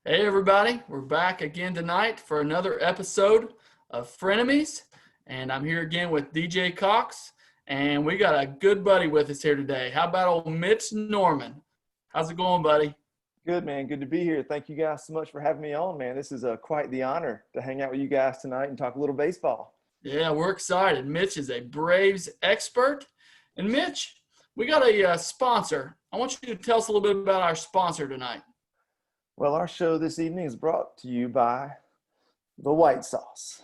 Hey everybody, we're back again tonight for another episode of Frenemies, and I'm here again with DJ Cox, and we got a good buddy with us here today. How about old Mitch Norman? How's it going, buddy? Good, man. Good to be here. Thank you guys so much for having me on, man. This is quite the honor to hang out with you guys tonight and talk a little baseball. Yeah, we're excited. Mitch is a Braves expert, and Mitch, we got a sponsor. I want you to tell us a little bit about our sponsor tonight. Well, our show this evening is brought to you by the White Sauce.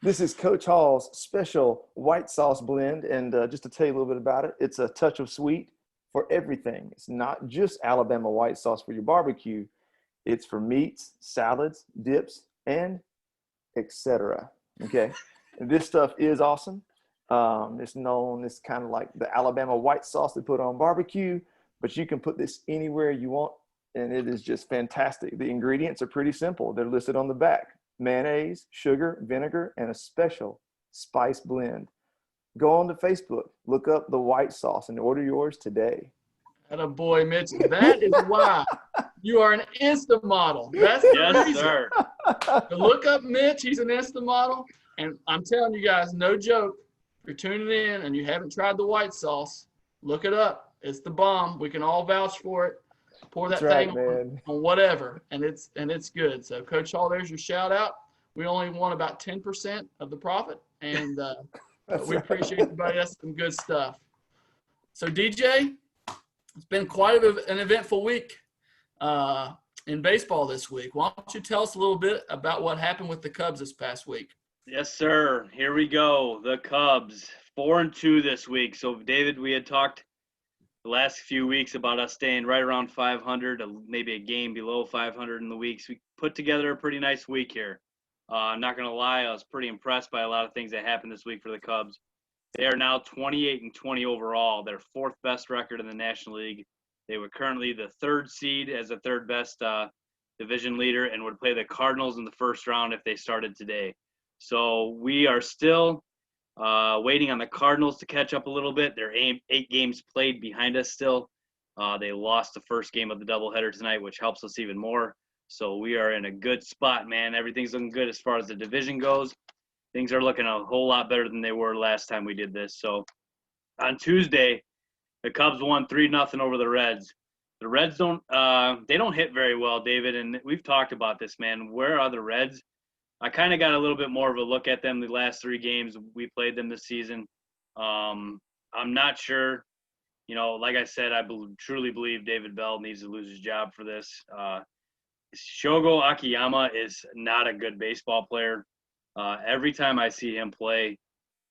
This is Coach Hall's special white sauce blend, and just to tell you a little bit about it, it's a touch of sweet for everything. It's not just Alabama white sauce for your barbecue. It's for meats, salads, dips, and etc. Okay, and this stuff is awesome. It's kind of like the Alabama white sauce they put on barbecue, but you can put this anywhere you want, and it is just fantastic. The ingredients are pretty simple. They're listed on the back: mayonnaise, sugar, vinegar, and a special spice blend. Go on to Facebook, look up the white sauce, and order yours today. Atta boy, Mitch. That is why you are an Insta model. That's the Yes, reason. sir. To look up Mitch, he's an Insta model. And I'm telling you guys, no joke, if you're tuning in and you haven't tried the white sauce, look it up. It's the bomb. We can all vouch for it. Pour that That's right, thing man. on whatever, and it's good. So, Coach Hall, there's your shout out. We only want about 10% of the profit, and we appreciate everybody. That's some good stuff. So, DJ, it's been quite an eventful week in baseball this week. Why don't you tell us a little bit about what happened with the Cubs this past week? Yes, sir. Here we go. The Cubs, 4-2 this week. So, David, we had talked the last few weeks about us staying right around 500, maybe a game below 500 in the weeks. We put together a pretty nice week here. I'm not going to lie, I was pretty impressed by a lot of things that happened this week for the Cubs. They are now 28-20 overall. Their fourth best record in the National League. They were currently the third seed as the third best division leader and would play the Cardinals in the first round if they started today. So we are still waiting on the Cardinals to catch up a little bit. They're 8 games played behind us still. They lost the first game of the doubleheader tonight, which helps us even more. So we are in a good spot, man. Everything's looking good as far as the division goes. Things are looking a whole lot better than they were last time we did this. So on Tuesday, the Cubs won 3-0 over the Reds. The Reds don't hit very well, David, and we've talked about this, man. Where are the Reds? I kind of got a little bit more of a look at them the last 3 games we played them this season. I'm not sure. You know, like I said, I truly believe David Bell needs to lose his job for this. Shogo Akiyama is not a good baseball player. Every time I see him play,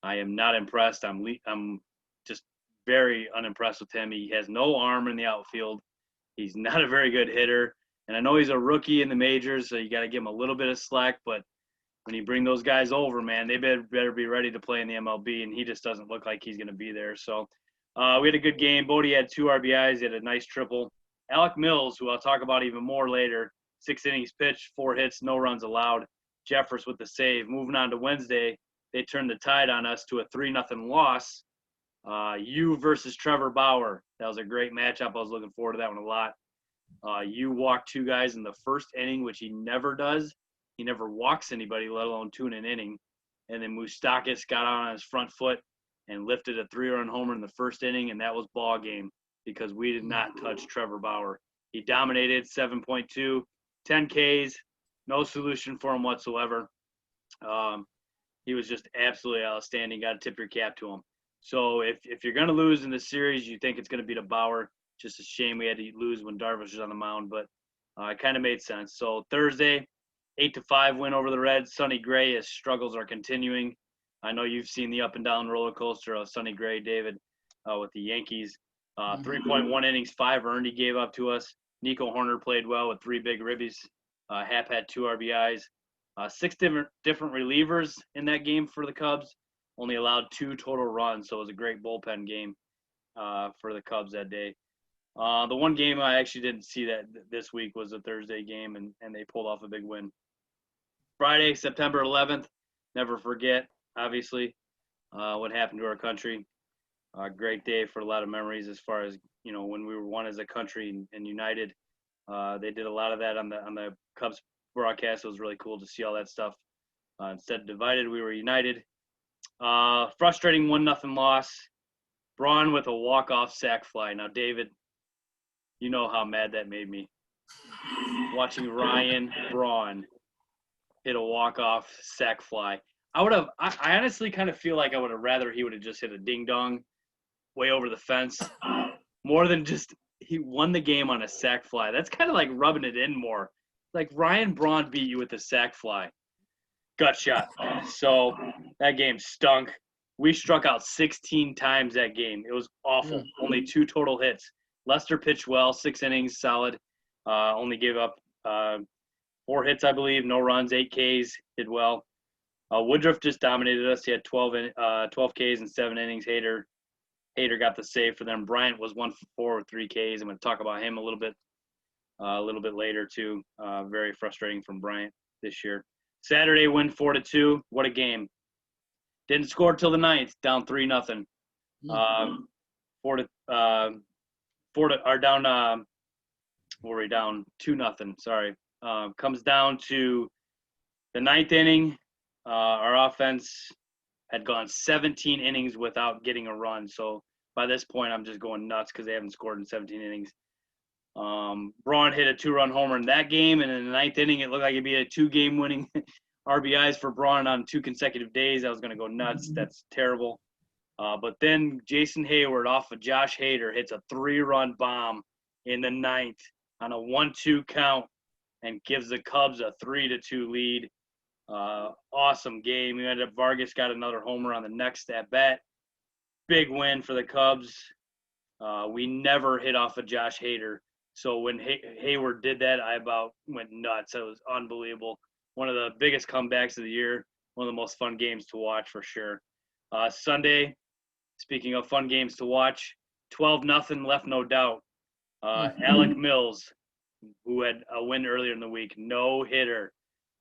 I am not impressed. I'm just very unimpressed with him. He has no arm in the outfield. He's not a very good hitter. And I know he's a rookie in the majors, so you got to give him a little bit of slack. But when you bring those guys over, man, they better be ready to play in the MLB, and he just doesn't look like he's going to be there. So we had a good game. Bodie had 2 RBIs. He had a nice triple. Alec Mills, who I'll talk about even more later, 6 innings pitched, 4 hits, no runs allowed. Jeffers with the save. Moving on to Wednesday, they turned the tide on us to a 3-0 loss. You versus Trevor Bauer. That was a great matchup. I was looking forward to that one a lot. You walked 2 guys in the first inning, which he never does. He never walks anybody, let alone 2 in an inning. And then Moustakas got on his front foot and lifted a 3-run homer in the first inning, and that was ball game because we did not touch Trevor Bauer. He dominated 7.2, 10 Ks, no solution for him whatsoever. He was just absolutely outstanding. Got to tip your cap to him. So if you're going to lose in this series, you think it's going to be to Bauer. Just a shame we had to lose when Darvish was on the mound, but it kind of made sense. So Thursday, 8-5 win over the Reds. Sonny Gray, his struggles are continuing. I know you've seen the up and down roller coaster of Sonny Gray, David, with the Yankees. 3.1 innings, 5 earned he gave up to us. Nico Horner played well with 3 big ribbies. Hap had 2 RBIs. 6 different relievers in that game for the Cubs. Only allowed 2 total runs, so it was a great bullpen game for the Cubs that day. The one game I actually didn't see that this week was a Thursday game, and they pulled off a big win. Friday, September 11th, never forget, obviously, what happened to our country. Great day for a lot of memories as far as, you know, when we were one as a country and united. They did a lot of that on the Cubs broadcast. It was really cool to see all that stuff. Instead of divided, we were united. Frustrating 1-0 loss. Braun with a walk-off sac fly. Now, David, you know how mad that made me. Watching Ryan Braun hit a walk-off sac fly. I honestly kind of feel like I would have rather he would have just hit a ding-dong way over the fence more than just he won the game on a sac fly. That's kind of like rubbing it in more. Like Ryan Braun beat you with a sac fly. Gut shot. So that game stunk. We struck out 16 times that game. It was awful. Only 2 total hits. Lester pitched well, 6 innings, solid. Only gave up 4 hits, I believe, no runs, 8 Ks, did well. Woodruff just dominated us. He had 12 Ks in 7 innings. Hader got the save for them. Bryant was 1 for 4 with 3 Ks. I'm going to talk about him a little bit later too. Very frustrating from Bryant this year. Saturday win 4-2. What a game! Didn't score till the 9th. Down 3-0. Down 2-0. Sorry. Comes down to the 9th inning. Our offense had gone 17 innings without getting a run. So by this point, I'm just going nuts because they haven't scored in 17 innings. Braun hit a 2-run homer in that game, and in the 9th inning, it looked like it'd be a 2-game winning RBIs for Braun on 2 consecutive days. I was going to go nuts. That's terrible. But then Jason Hayward off of Josh Hader hits a 3-run bomb in the 9th on a 1-2 count and gives the Cubs a 3-2 lead. Awesome game. We ended up Vargas got another homer on the next at bat. Big win for the Cubs. We never hit off of Josh Hader. So when Hayward did that, I about went nuts. It was unbelievable. One of the biggest comebacks of the year. One of the most fun games to watch for sure. Sunday, speaking of fun games to watch, 12-0 left no doubt. Alec Mills, who had a win earlier in the week, no hitter.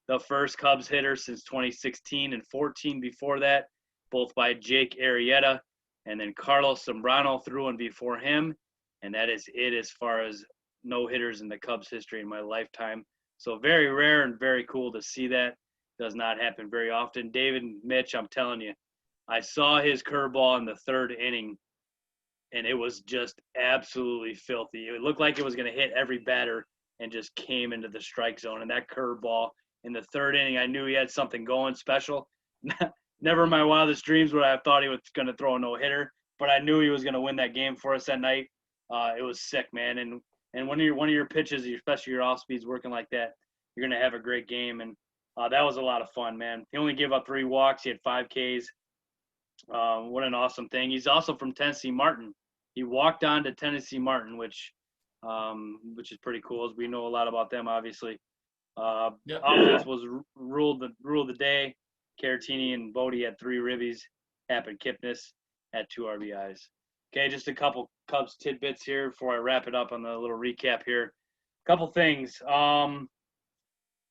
The first Cubs hitter since 2016 and 14 before that, both by Jake Arrieta. And then Carlos Zambrano threw one before him. And that is it as far as no-hitters in the Cubs history in my lifetime. So very rare and very cool to see that. Does not happen very often. David and Mitch, I'm telling you, I saw his curveball in the 3rd inning, and it was just absolutely filthy. It looked like it was going to hit every batter and just came into the strike zone. And that curveball in the 3rd inning, I knew he had something going special. Never in my wildest dreams would I have thought he was going to throw a no-hitter, but I knew he was going to win that game for us that night. It was sick, man. And one of your pitches, especially your off speeds working like that, you're going to have a great game. And that was a lot of fun, man. He only gave up 3 walks. He had 5 Ks. What an awesome thing. He's also from Tennessee Martin. He walked on to Tennessee Martin, which is pretty cool. As we know a lot about them, obviously. Offense was ruled the day. Caratini and Bodie had 3 ribbies. Happ and Kipnis had 2 RBIs. Okay, just a couple Cubs tidbits here before I wrap it up on the little recap here. Couple things. I'm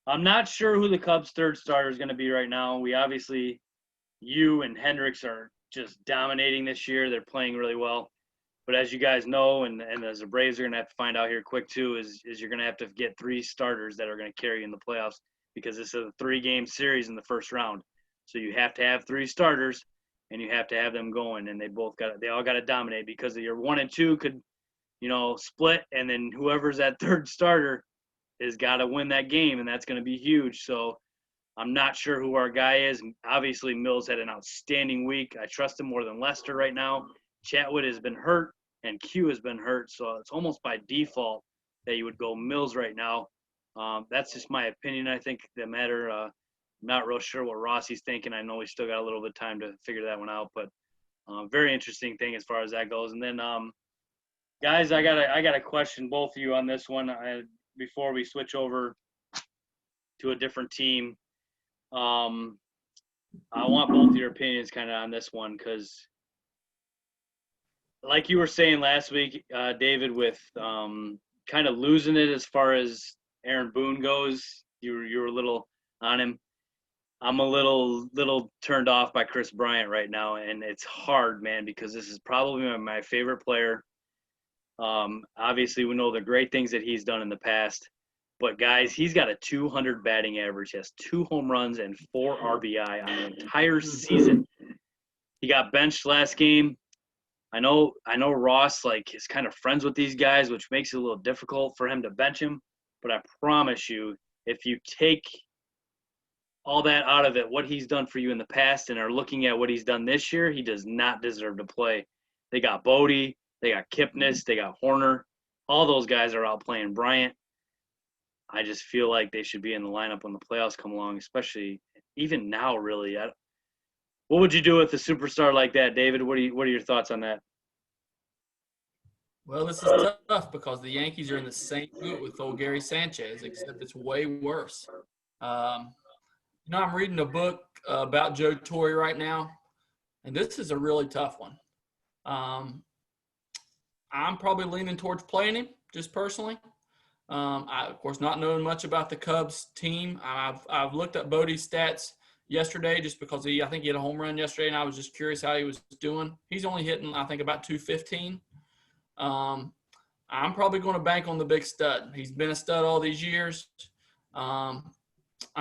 not sure who the Cubs' 3rd starter is going to be right now. We obviously, you and Hendricks are just dominating this year. They're playing really well. But as you guys know, and as the Braves are going to have to find out here quick too, is you're going to have to get 3 starters that are going to carry in the playoffs because this is a 3-game series in the first round. So you have to have 3 starters, and you have to have them going, and they all got to dominate because your 1 and 2 could, split, and then whoever's that 3rd starter has got to win that game, and that's going to be huge. So I'm not sure who our guy is. Obviously, Mills had an outstanding week. I trust him more than Lester right now. Chatwood has been hurt, and Q has been hurt, so it's almost by default that you would go Mills right now. That's just my opinion. I think the matter. Not real sure what Rossi's thinking. I know we still got a little bit of time to figure that one out, but very interesting thing as far as that goes. And then, guys, I got a question both of you on this one before we switch over to a different team. I want both of your opinions kind of on this one because, like you were saying last week, David, with kind of losing it as far as Aaron Boone goes, you were a little on him. I'm a little turned off by Chris Bryant right now, and it's hard, man, because this is probably my favorite player. Obviously, we know the great things that he's done in the past. But, guys, he's got a 200 batting average. He has 2 home runs and 4 RBI on the entire season. He got benched last game. I know Ross, like, is kind of friends with these guys, which makes it a little difficult for him to bench him. But I promise you, if you take all that out of it, what he's done for you in the past and are looking at what he's done this year, he does not deserve to play. They got Bodie, they got Kipnis, they got Horner. All those guys are out playing Bryant. I just feel like they should be in the lineup when the playoffs come along, especially even now, really. What would you do with a superstar like that, David? What are your thoughts on that? Well, this is tough because the Yankees are in the same boat with old Gary Sanchez, except it's way worse. I'm reading a book about Joe Torre right now, and this is a really tough one. I'm probably leaning towards playing him, just personally. I, of course, not knowing much about the Cubs team. I've looked up Bodie's stats yesterday just because I think he had a home run yesterday, and I was just curious how he was doing. He's only hitting, I think, about 215. I'm probably going to bank on the big stud. He's been a stud all these years. I'm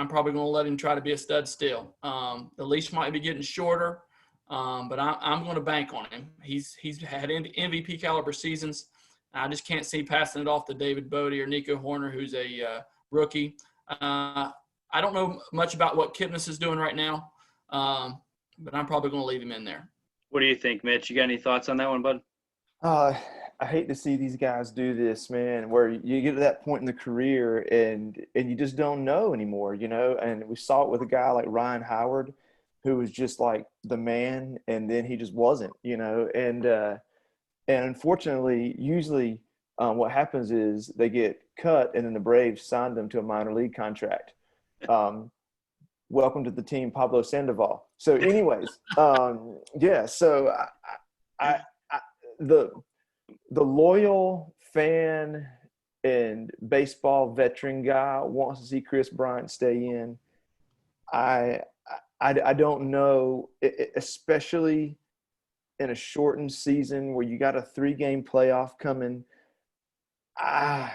probably going to let him try to be a stud still. The leash might be getting shorter, but I'm going to bank on him. He's had MVP caliber seasons. I just can't see passing it off to David Bodie or Nico Horner, who's a rookie. I don't know much about what Kipnis is doing right now, but I'm probably going to leave him in there. What do you think, Mitch? You got any thoughts on that one, bud? I hate to see these guys do this, man, where you get to that point in the career and you just don't know anymore, and we saw it with a guy like Ryan Howard, who was just like the man, and then he just wasn't, and unfortunately, usually what happens is they get cut and then the Braves signed them to a minor league contract. Welcome to the team, Pablo Sandoval. So anyways, so the loyal fan and baseball veteran guy wants to see Chris Bryant stay in. I don't know, especially in a shortened season where you got a 3-game playoff coming. I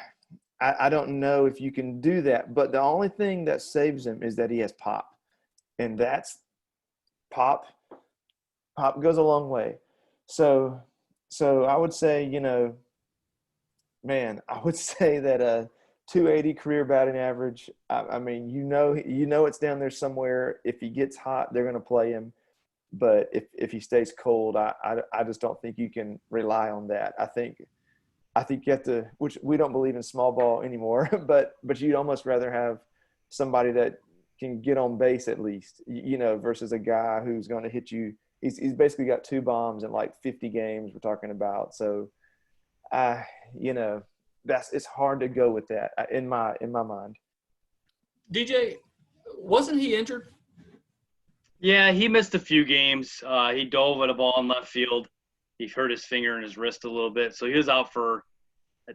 don't know if you can do that, but the only thing that saves him is that he has pop, and that's pop. Pop goes a long way. So I would say, I would say that a 280 career batting average. I mean, it's down there somewhere. If he gets hot, they're going to play him. But if he stays cold, I just don't think you can rely on that. I think you have to, which we don't believe in small ball anymore, but you'd almost rather have somebody that can get on base at least, versus a guy who's going to hit you. He's basically got 2 bombs in like 50 games we're talking about. So, it's hard to go with that in my mind. DJ, wasn't he injured? Yeah, he missed a few games. He dove at a ball in left field. He hurt his finger and his wrist a little bit. So he was out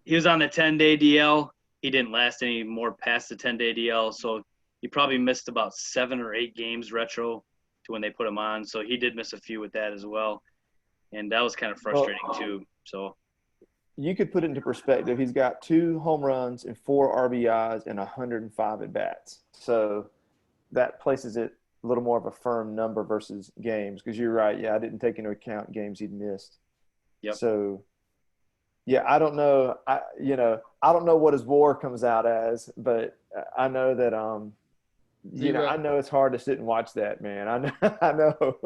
he was on the 10-day DL. He didn't last any more past the 10-day DL. So he probably missed about 7 or 8 games retro to when they put him on. So he did miss a few with that as well. And that was kind of frustrating too. So you could put it into perspective. He's got 2 home runs and 4 RBIs and 105 at-bats. So that places it a little more of a firm number versus games, because you're right. Yeah, I didn't take into account games he'd missed. Yep. So, yeah, I don't know. I don't know what his WAR comes out as, but I know that I know it's hard to sit and watch that, man. I know.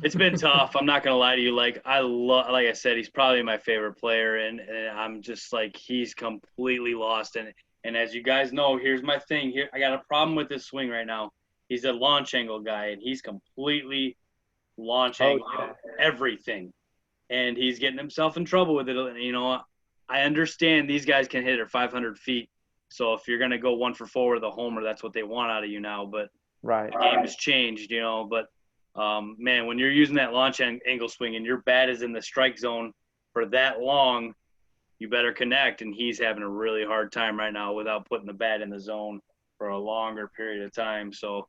It's been tough. I'm not gonna lie to you. Like I said, he's probably my favorite player, and I'm just like, he's completely lost. And as you guys know, here's my thing. Here, I got a problem with this swing right now. He's a launch angle guy, and he's completely launch angle everything. And he's getting himself in trouble with it. And, I understand these guys can hit at 500 feet. So if you're going to go 1 for 4 with a homer, that's what they want out of you now. But right, the game has changed, But, man, when you're using that launch angle swing and your bat is in the strike zone for that long, you better connect. And he's having a really hard time right now without putting the bat in the zone for a longer period of time. So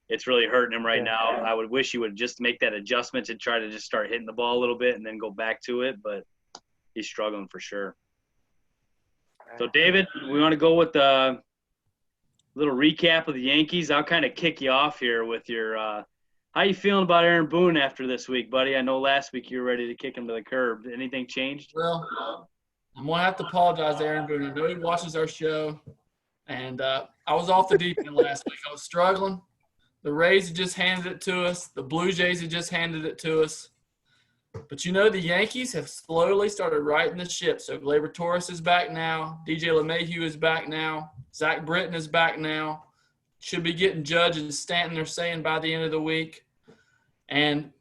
it's really hurting him right now. I would wish he would just make that adjustment to try to just start hitting the ball a little bit and then go back to it. But he's struggling for sure. So, David, we want to go with a little recap of the Yankees. I'll kind of kick you off here with your how you feeling about Aaron Boone after this week, buddy? I know last week you were ready to kick him to the curb. Anything changed? Well, I'm going to have to apologize to Aaron Boone. I know he watches our show, and I was off the deep end last week. I was struggling. The Rays had just handed it to us. The Blue Jays had just handed it to us. But, the Yankees have slowly started righting the ship. So, Gleyber Torres is back now. DJ LeMahieu is back now. Zach Britton is back now. Should be getting Judge and Stanton, they're saying, by the end of the week. And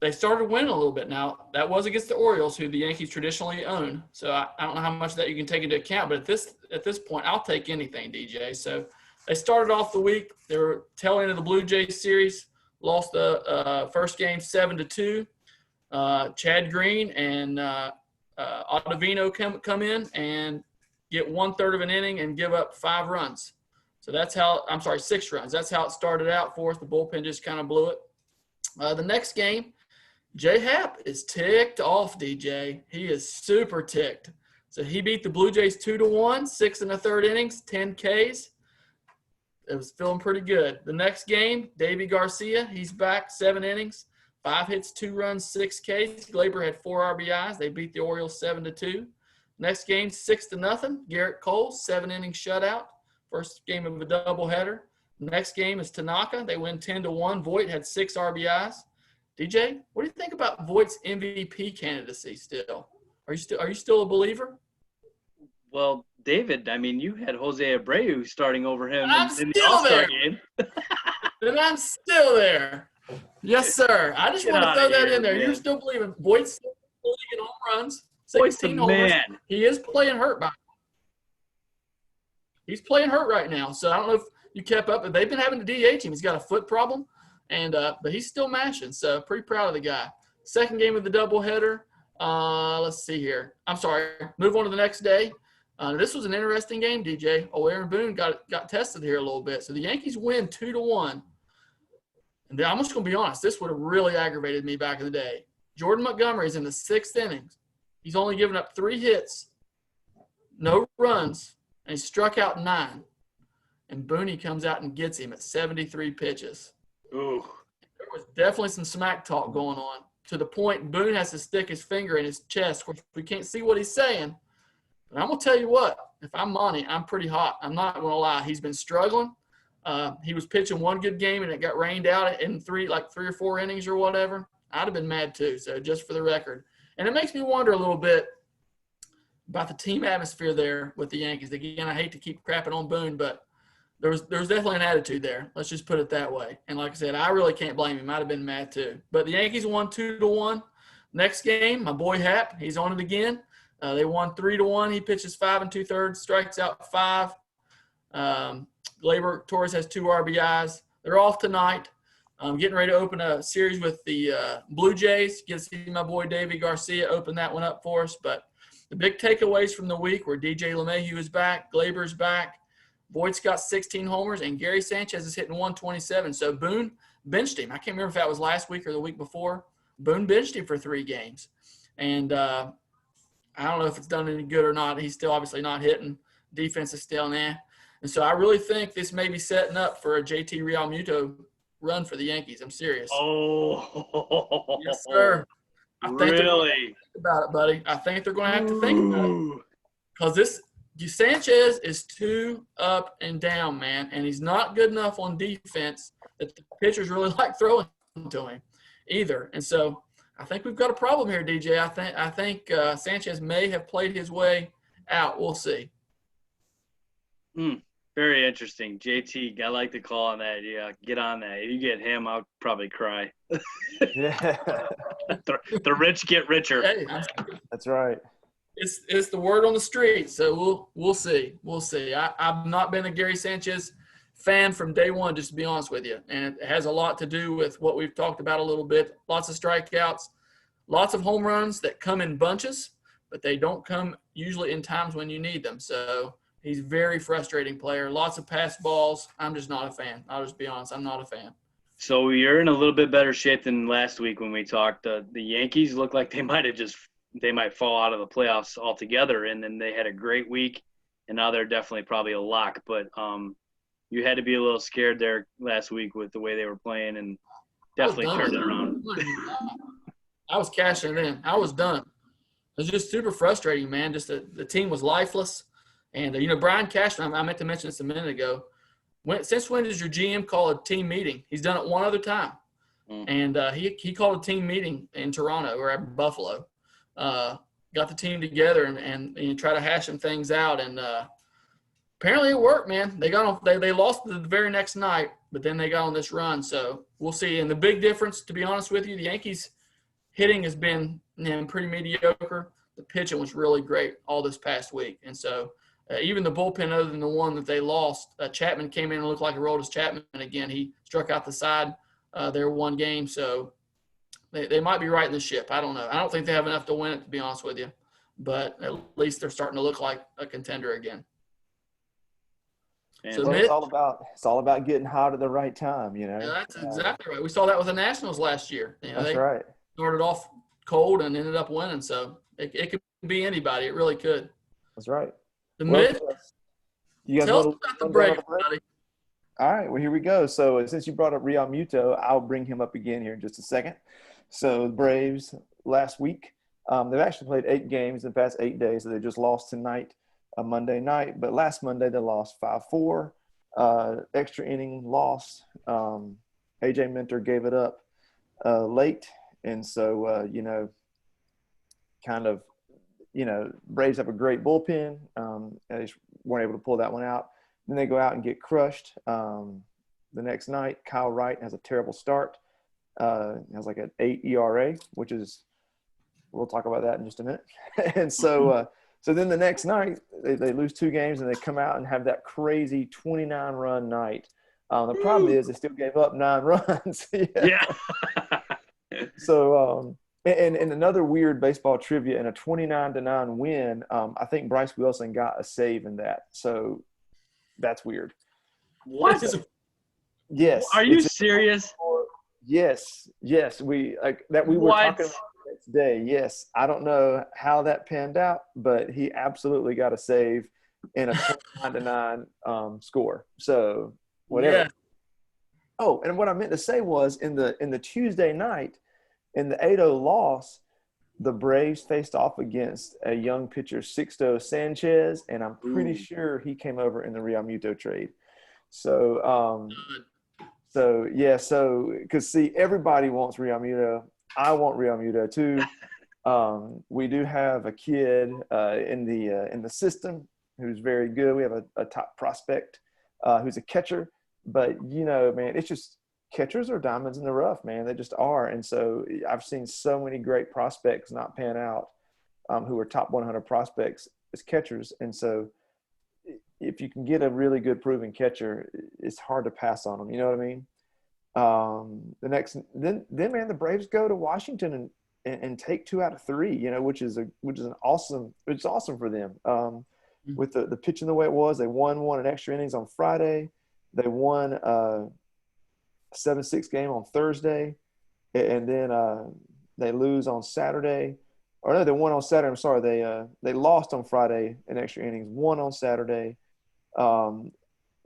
they started winning a little bit. Now, that was against the Orioles, who the Yankees traditionally own. So, I don't know how much of that you can take into account. But at this point, I'll take anything, DJ. So, they started off the week. They were tail end of the Blue Jays series. Lost the first game 7-2. Chad Green and Ottavino come in and get 1/3 of an inning and give up 5 runs. So 6 runs. That's how it started out for us. The bullpen just kind of blew it. The next game, J Happ is ticked off, DJ. He is super ticked. So he beat the Blue Jays 2-1, 6 1/3 innings, 10 Ks. It was feeling pretty good. The next game, Davy Garcia, he's back, 7 innings, 5 hits, 2 runs, 6 Ks. Gleyber had 4 RBIs. They beat the Orioles 7-2. Next game, 6-0. Garrett Cole, 7 innings shutout. First game of a doubleheader. Next game is Tanaka. They win 10-1. Voit had 6 RBIs. DJ, what do you think about Voigt's MVP candidacy still? Are you still a believer? Well, David, I mean, you had Jose Abreu starting over him in the still All-Star there. game. And I'm still there. Yes, sir. I just want to throw that in there. Man. You're still believing. Voigt's still leading home runs. Voigt's the 16 homers. man. He is playing hurt. He's playing hurt right now. So I don't know if you kept up. But they've been having to DH him. He's got a foot problem, and but he's still mashing. So pretty proud of the guy. Second game of the doubleheader. Let's see here. I'm sorry. Move on to the next day. This was an interesting game, DJ. Aaron Boone got tested here a little bit. So the Yankees win 2-1. And I'm just going to be honest. This would have really aggravated me back in the day. Jordan Montgomery's in the 6th innings. He's only given up 3 hits, no runs, and he struck out 9. And Booney comes out and gets him at 73 pitches. Ooh. There was definitely some smack talk going on to the point Boone has to stick his finger in his chest. Of course, we can't see what he's saying. But I'm going to tell you what, if I'm Monty, I'm pretty hot. I'm not going to lie. He's been struggling. He was pitching one good game, and it got rained out in 3 or 4 innings or whatever. I'd have been mad too, so just for the record. And it makes me wonder a little bit about the team atmosphere there with the Yankees. Again, I hate to keep crapping on Boone, but there was definitely an attitude there. Let's just put it that way. And like I said, I really can't blame him. I'd have been mad too. But the Yankees won 2-1. Next game, my boy Happ, he's on it again. They won 3-1. He pitches 5 2/3, strikes out 5. Gleyber Torres has 2 RBIs. They're off tonight. Getting ready to open a series with the Blue Jays. Get to see my boy Davy Garcia open that one up for us. But the big takeaways from the week were DJ LeMahieu is back, Gleyber's back, Voigt's got 16 homers, and Gary Sanchez is hitting 127. So Boone benched him. I can't remember if that was last week or the week before. Boone benched him for 3 games. And I don't know if it's done any good or not. He's still obviously not hitting. Defense is still there. And so I really think this may be setting up for a JT Realmuto run for the Yankees. I'm serious. Oh. Yes, sir. I think Really? think about it, buddy. I think they're going to have to think about it. Because Sanchez is too up and down, man, and he's not good enough on defense that the pitchers really like throwing to him either. And so I think we've got a problem here, DJ. I think Sanchez may have played his way out. We'll see. Very interesting. JT, I like the call on that. Yeah, get on that. If you get him, I'll probably cry. Yeah, The rich get richer. Hey, that's right. it's the word on the street, so we'll see. We'll see. I've not been a Gary Sanchez fan from day one, just to be honest with you, and it has a lot to do with what we've talked about a little bit. Lots of strikeouts, lots of home runs that come in bunches, but they don't come usually in times when you need them. So he's a very frustrating player. Lots of pass balls. I'm just not a fan. I'll just be honest. I'm not a fan. So you're in a little bit better shape than last week when we talked. The Yankees look like they might have just they might fall out of the playoffs altogether. And then they had a great week, and now they're definitely probably a lock. But you had to be a little scared there last week with the way they were playing, and definitely turned it around. I was cashing it in. I was done. It was just super frustrating, man. Just the team was lifeless. And, Brian Cashman, I meant to mention this a minute ago. Since when does your GM call a team meeting? He's done it one other time. And he called a team meeting in Toronto or at Buffalo. Got the team together and try to hash some things out. And apparently it worked, man. They lost the very next night, but then they got on this run. So we'll see. And the big difference, to be honest with you, the Yankees hitting has been pretty mediocre. The pitching was really great all this past week. And so even the bullpen, other than the one that they lost, Chapman came in and looked like a Aroldis Chapman again. He struck out the side their one game. So they might be right in the ship. I don't know. I don't think they have enough to win it, to be honest with you. But at least they're starting to look like a contender again. So well, it's all about getting hot at the right time, Yeah, that's exactly right. We saw that with the Nationals last year. That's right. Started off cold and ended up winning. So it could be anybody. It really could. That's right. The Mitch, you guys tell us about the Braves, buddy. All right, well, here we go. So since you brought up Real Muto, I'll bring him up again here in just a second. So the Braves last week, they've actually played 8 games in the past 8 days. So they just lost tonight, Monday night. But last Monday they lost 5-4, extra inning loss. A.J. Minter gave it up late. And so, Braves have a great bullpen. They just weren't able to pull that one out. Then they go out and get crushed. The next night, Kyle Wright has a terrible start. Has like an 8 ERA, which is – we'll talk about that in just a minute. And so then the next night, they lose 2 games, and they come out and have that crazy 29-run night. The problem is they still gave up 9 runs. Yeah. So and another weird baseball trivia, in a 29-9 win, I think Bryce Wilson got a save in that. So that's weird. What? Yes. Are you serious? Yes. We were talking about the next day. Yes. I don't know how that panned out, but he absolutely got a save in a 29-9 score. So whatever. Yeah. Oh, and what I meant to say was in the Tuesday night, in the 8-0 loss, the Braves faced off against a young pitcher, Sixto Sanchez, and I'm pretty sure he came over in the Real Muto trade. So, because see, everybody wants Real Muto. I want Real Muto too. We do have a kid in the system who's very good. We have a top prospect who's a catcher, but man, it's just catchers are diamonds in the rough, man. They just are. And so I've seen so many great prospects not pan out who are top 100 prospects as catchers. And so if you can get a really good proven catcher, it's hard to pass on them. You know what I mean? Then man, the Braves go to Washington and take 2 out of 3, which is awesome for them. With the pitching the way it was, they won in extra innings on Friday. They won a 7-6 game on Thursday, and then they lose on Saturday. Or no, they won on Saturday. I'm sorry, they lost on Friday in extra innings, won on Saturday, and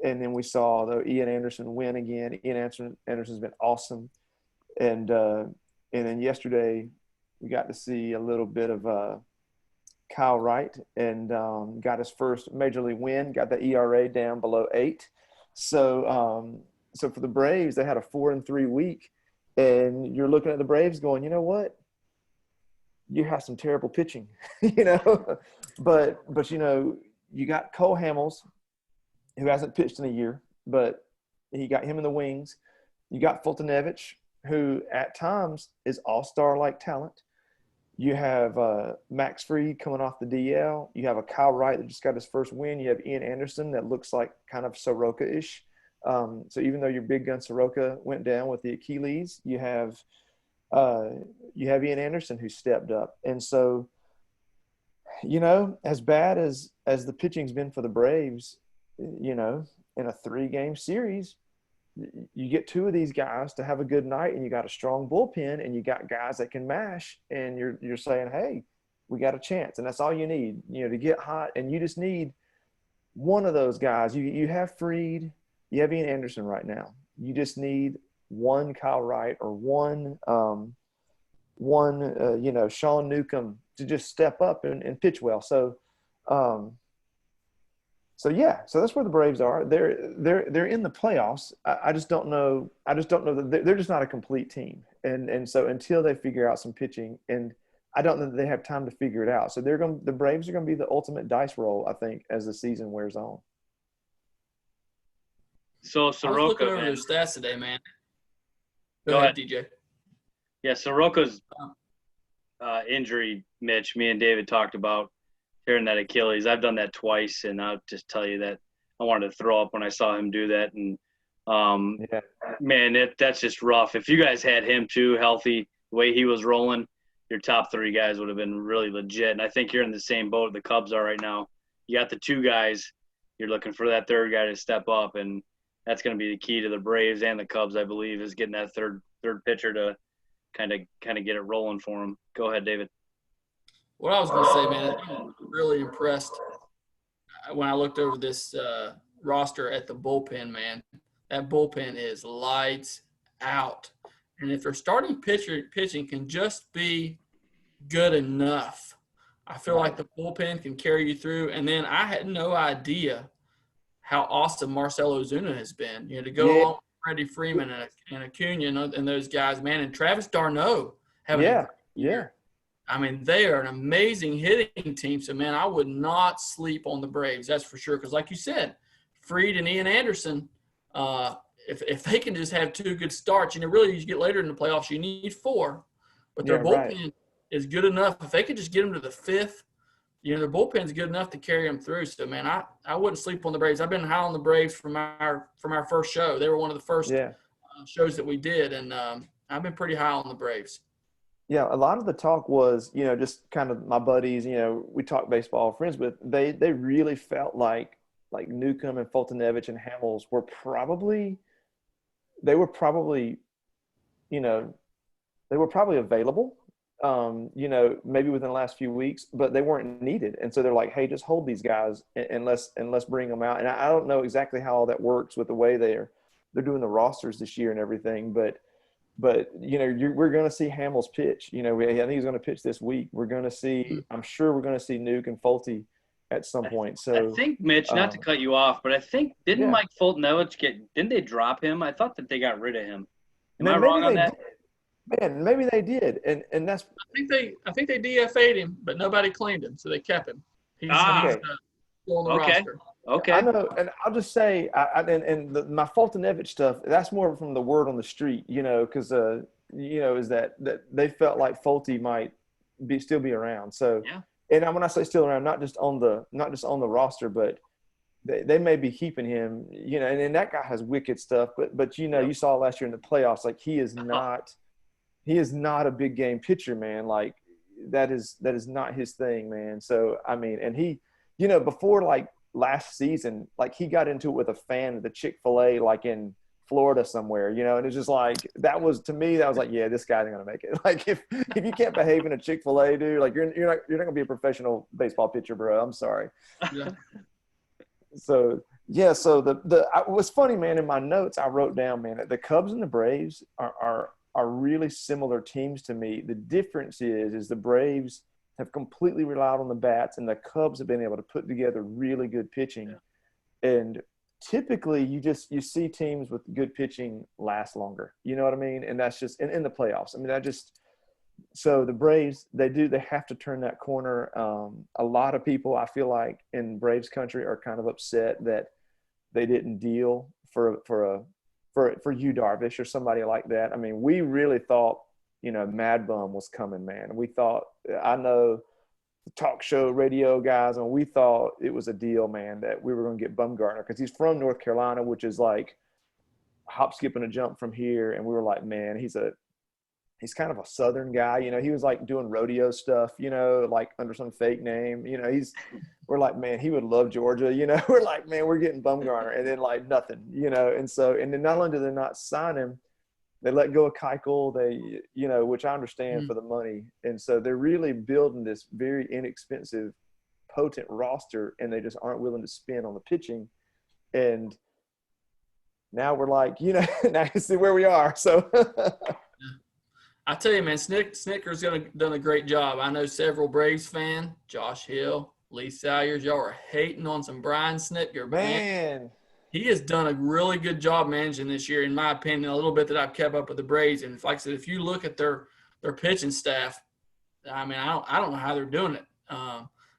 then we saw Ian Anderson win again. Ian Anderson's been awesome, and then yesterday we got to see a little bit of Kyle Wright and got his first major league win. Got the ERA down below 8. So for the Braves, they had a 4-3 week, and you're looking at the Braves going, you know what? You have some terrible pitching, but you got Cole Hamels, who hasn't pitched in a year, but he got him in the wings. You got Fultonevich, who at times is all-star-like talent. You have Max Fried coming off the DL. You have a Kyle Wright that just got his first win. You have Ian Anderson that looks like kind of Soroka-ish. So even though your big gun Soroka went down with the Achilles, you have Ian Anderson who stepped up. And so, as bad as the pitching's been for the Braves, in a 3-game series, you get 2 of these guys to have a good night, and you got a strong bullpen, and you got guys that can mash, and you're saying, hey, we got a chance. And that's all you need, to get hot. And you just need one of those guys. You have Freed, you have Ian Anderson right now. You just need one Kyle Wright or one Sean Newcomb to just step up and pitch well. So that's where the Braves are. They're in the playoffs. I just don't know. That they're just not a complete team. And so until they figure out some pitching, and I don't know that they have time to figure it out. So the Braves are going to be the ultimate dice roll, I think, as the season wears on. So I was looking Soroka, over man. their stats today, man. Go ahead. DJ. Yeah, Soroka's injury, Mitch, me and David talked about tearing that Achilles. I've done that twice, and I'll just tell you that I wanted to throw up when I saw him do that. And, man, that's just rough. If you guys had him too healthy, the way he was rolling, your top three guys would have been really legit. And I think you're in the same boat the Cubs are right now. You got the two guys. You're looking for that third guy to step up, and that's going to be the key to the Braves and the Cubs, I believe, is getting that third pitcher to kind of get it rolling for them. Go ahead, David. What I was going to say, man, I'm really impressed when I looked over this roster at the bullpen, man. That bullpen is lights out. And if their starting pitching can just be good enough, I feel like the bullpen can carry you through. And then I had no idea how awesome Marcell Ozuna has been. To go along with Freddie Freeman and Acuna and those guys, man, and Travis d'Arnaud having a great year. I mean, they are an amazing hitting team. So, man, I would not sleep on the Braves, that's for sure. Because, like you said, Freed and Ian Anderson, if they can just have two good starts, really, you get later in the playoffs, you need four. But their bullpen is good enough. If they could just get them to the fifth, their bullpen's good enough to carry them through. So, man, I wouldn't sleep on the Braves. I've been high on the Braves from our first show. They were one of the first shows that we did, and I've been pretty high on the Braves. Yeah, a lot of the talk was, just kind of my buddies, we talk baseball, friends with, they really felt like Newcomb and Fultonevich and Hamels were probably available, maybe within the last few weeks, but they weren't needed. And so they're like, hey, just hold these guys and let's bring them out. And I don't know exactly how all that works with the way they're doing the rosters this year and everything, but we're going to see Hamels pitch. I think he's going to pitch this week. We're going to see. I'm sure we're going to see Nuke and Fulte at some point. So I think, Mitch, not to cut you off, but I think didn't Mike Fultonevich didn't they drop him? I thought that they got rid of him. Am I wrong on that? Man, maybe they did, and that's. I think they DFA'd him, but nobody claimed him, so they kept him. He's still on the roster. Okay. I know, and I'll just say, my Fultonevich stuff, that's more from the word on the street, because, is that they felt like Fulte might still be around. So, and when I say still around, not just on the roster, but they may be keeping him, and that guy has wicked stuff. But you saw last year in the playoffs, like he is not a big game pitcher, man. Like that is not his thing, man. So I mean, and he, before like last season, like he got into it with a fan of the Chick-fil-A, like in Florida somewhere, and it's just like, that was, to me, that was like, yeah, this guy's gonna make it. Like if you can't behave in a Chick-fil-A, dude, like you're not gonna be a professional baseball pitcher, bro. I'm sorry. Yeah. So it was funny, man. In my notes, I wrote down, man, the Cubs and the Braves are really similar teams to me. The difference is the Braves have completely relied on the bats, and the Cubs have been able to put together really good pitching. Yeah. And typically you see teams with good pitching last longer. You know what I mean? And that's just in the playoffs. I mean, so the Braves, they have to turn that corner. A lot of people, I feel like, in Braves country are kind of upset that they didn't deal for Yu Darvish or somebody like that. I mean, we really thought, Mad Bum was coming, man. We thought, I know the talk show radio guys, and we thought it was a deal, man, that we were going to get Bumgarner because he's from North Carolina, which is like hop, skip, and a jump from here. And we were like, man, he's kind of a Southern guy. He was like doing rodeo stuff, like under some fake name. We're like, man, he would love Georgia. We're like, man, we're getting Bumgarner, and then like nothing, and then not only did they not sign him, They let go of Keuchel. They, which I understand for the money. And so they're really building this very inexpensive, potent roster, and they just aren't willing to spend on the pitching. And now we're like, now you see where we are. So I tell you, man, Snicker's done a great job. I know several Braves fans, Josh Hill, Lee Salyers, y'all are hating on some Brian Snicker. Man. He has done a really good job managing this year, in my opinion, a little bit that I've kept up with the Braves. And like I said, if you look at their pitching staff, I mean, I don't know how they're doing it.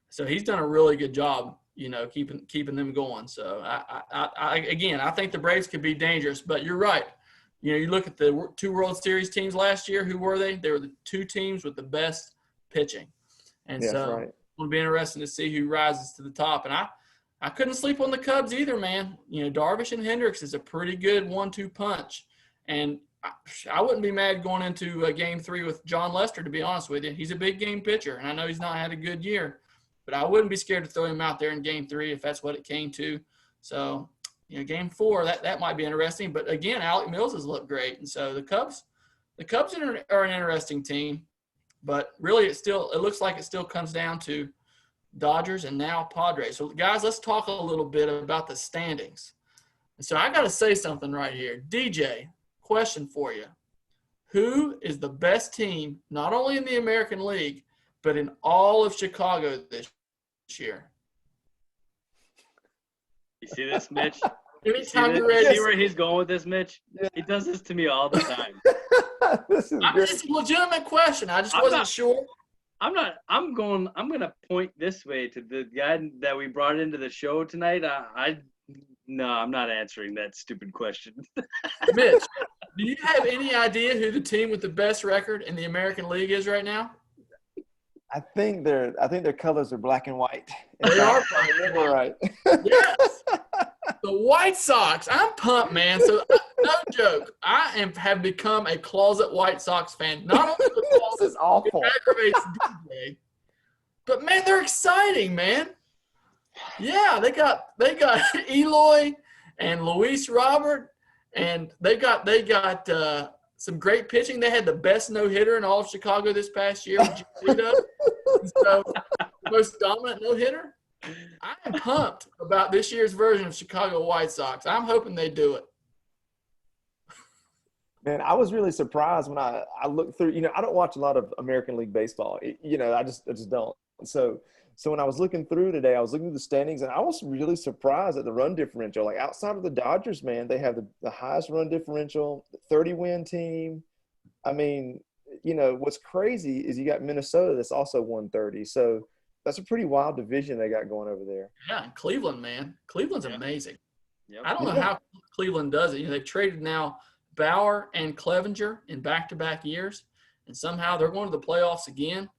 So he's done a really good job, keeping them going. So I think the Braves could be dangerous, but you're right. You look at the 2 World Series teams last year. Who were they? They were the 2 teams with the best pitching. And so right. it'll be interesting to see who rises to the top. And I couldn't sleep on the Cubs either, man. Darvish and Hendricks is a pretty good 1-2 punch. And I wouldn't be mad going into Game 3 with John Lester, to be honest with you. He's a big game pitcher, and I know he's not had a good year. But I wouldn't be scared to throw him out there in Game 3 if that's what it came to. So, Game 4, that might be interesting. But, again, Alec Mills has looked great. And so the Cubs are an interesting team. But really it looks like it still comes down to Dodgers and now Padres. So, guys, let's talk a little bit about the standings. And so I got to say something right here. DJ, question for you. Who is the best team, not only in the American League, but in all of Chicago this year? You see this, Mitch? Anytime you're You ready. see where he's going with this, Mitch? Yeah. He does this to me all the time. It's a legitimate question. I just wasn't sure. I'm gonna point this way to the guy that we brought into the show tonight. No, I'm not answering that stupid question. Mitch, do you have any idea who the team with the best record in the American League is right now? I think their colors are black and white. They are black and white. Right. Yes. The White Sox. I'm pumped, man. So, no joke. I have become a closet White Sox fan. Not only because this is awful. It aggravates DJ, but, man, they're exciting, man. Yeah, they got Eloy and Luis Robert, and they got some great pitching. They had the best no-hitter in all of Chicago this past year. So, most dominant no-hitter. I am pumped about this year's version of Chicago White Sox. I'm hoping they do it. Man, I was really surprised when I looked through. I don't watch a lot of American League baseball. I just don't. So when I was looking through today, I was looking at the standings, and I was really surprised at the run differential. Like, outside of the Dodgers, man, they have the highest run differential, 30-win team. I mean, what's crazy is you got Minnesota that's also 130. So that's a pretty wild division they got going over there. Yeah, and Cleveland, man. Cleveland's amazing. Yep. I don't know how Cleveland does it. They've traded now Bauer and Clevenger in back-to-back years, and somehow they're going to the playoffs again.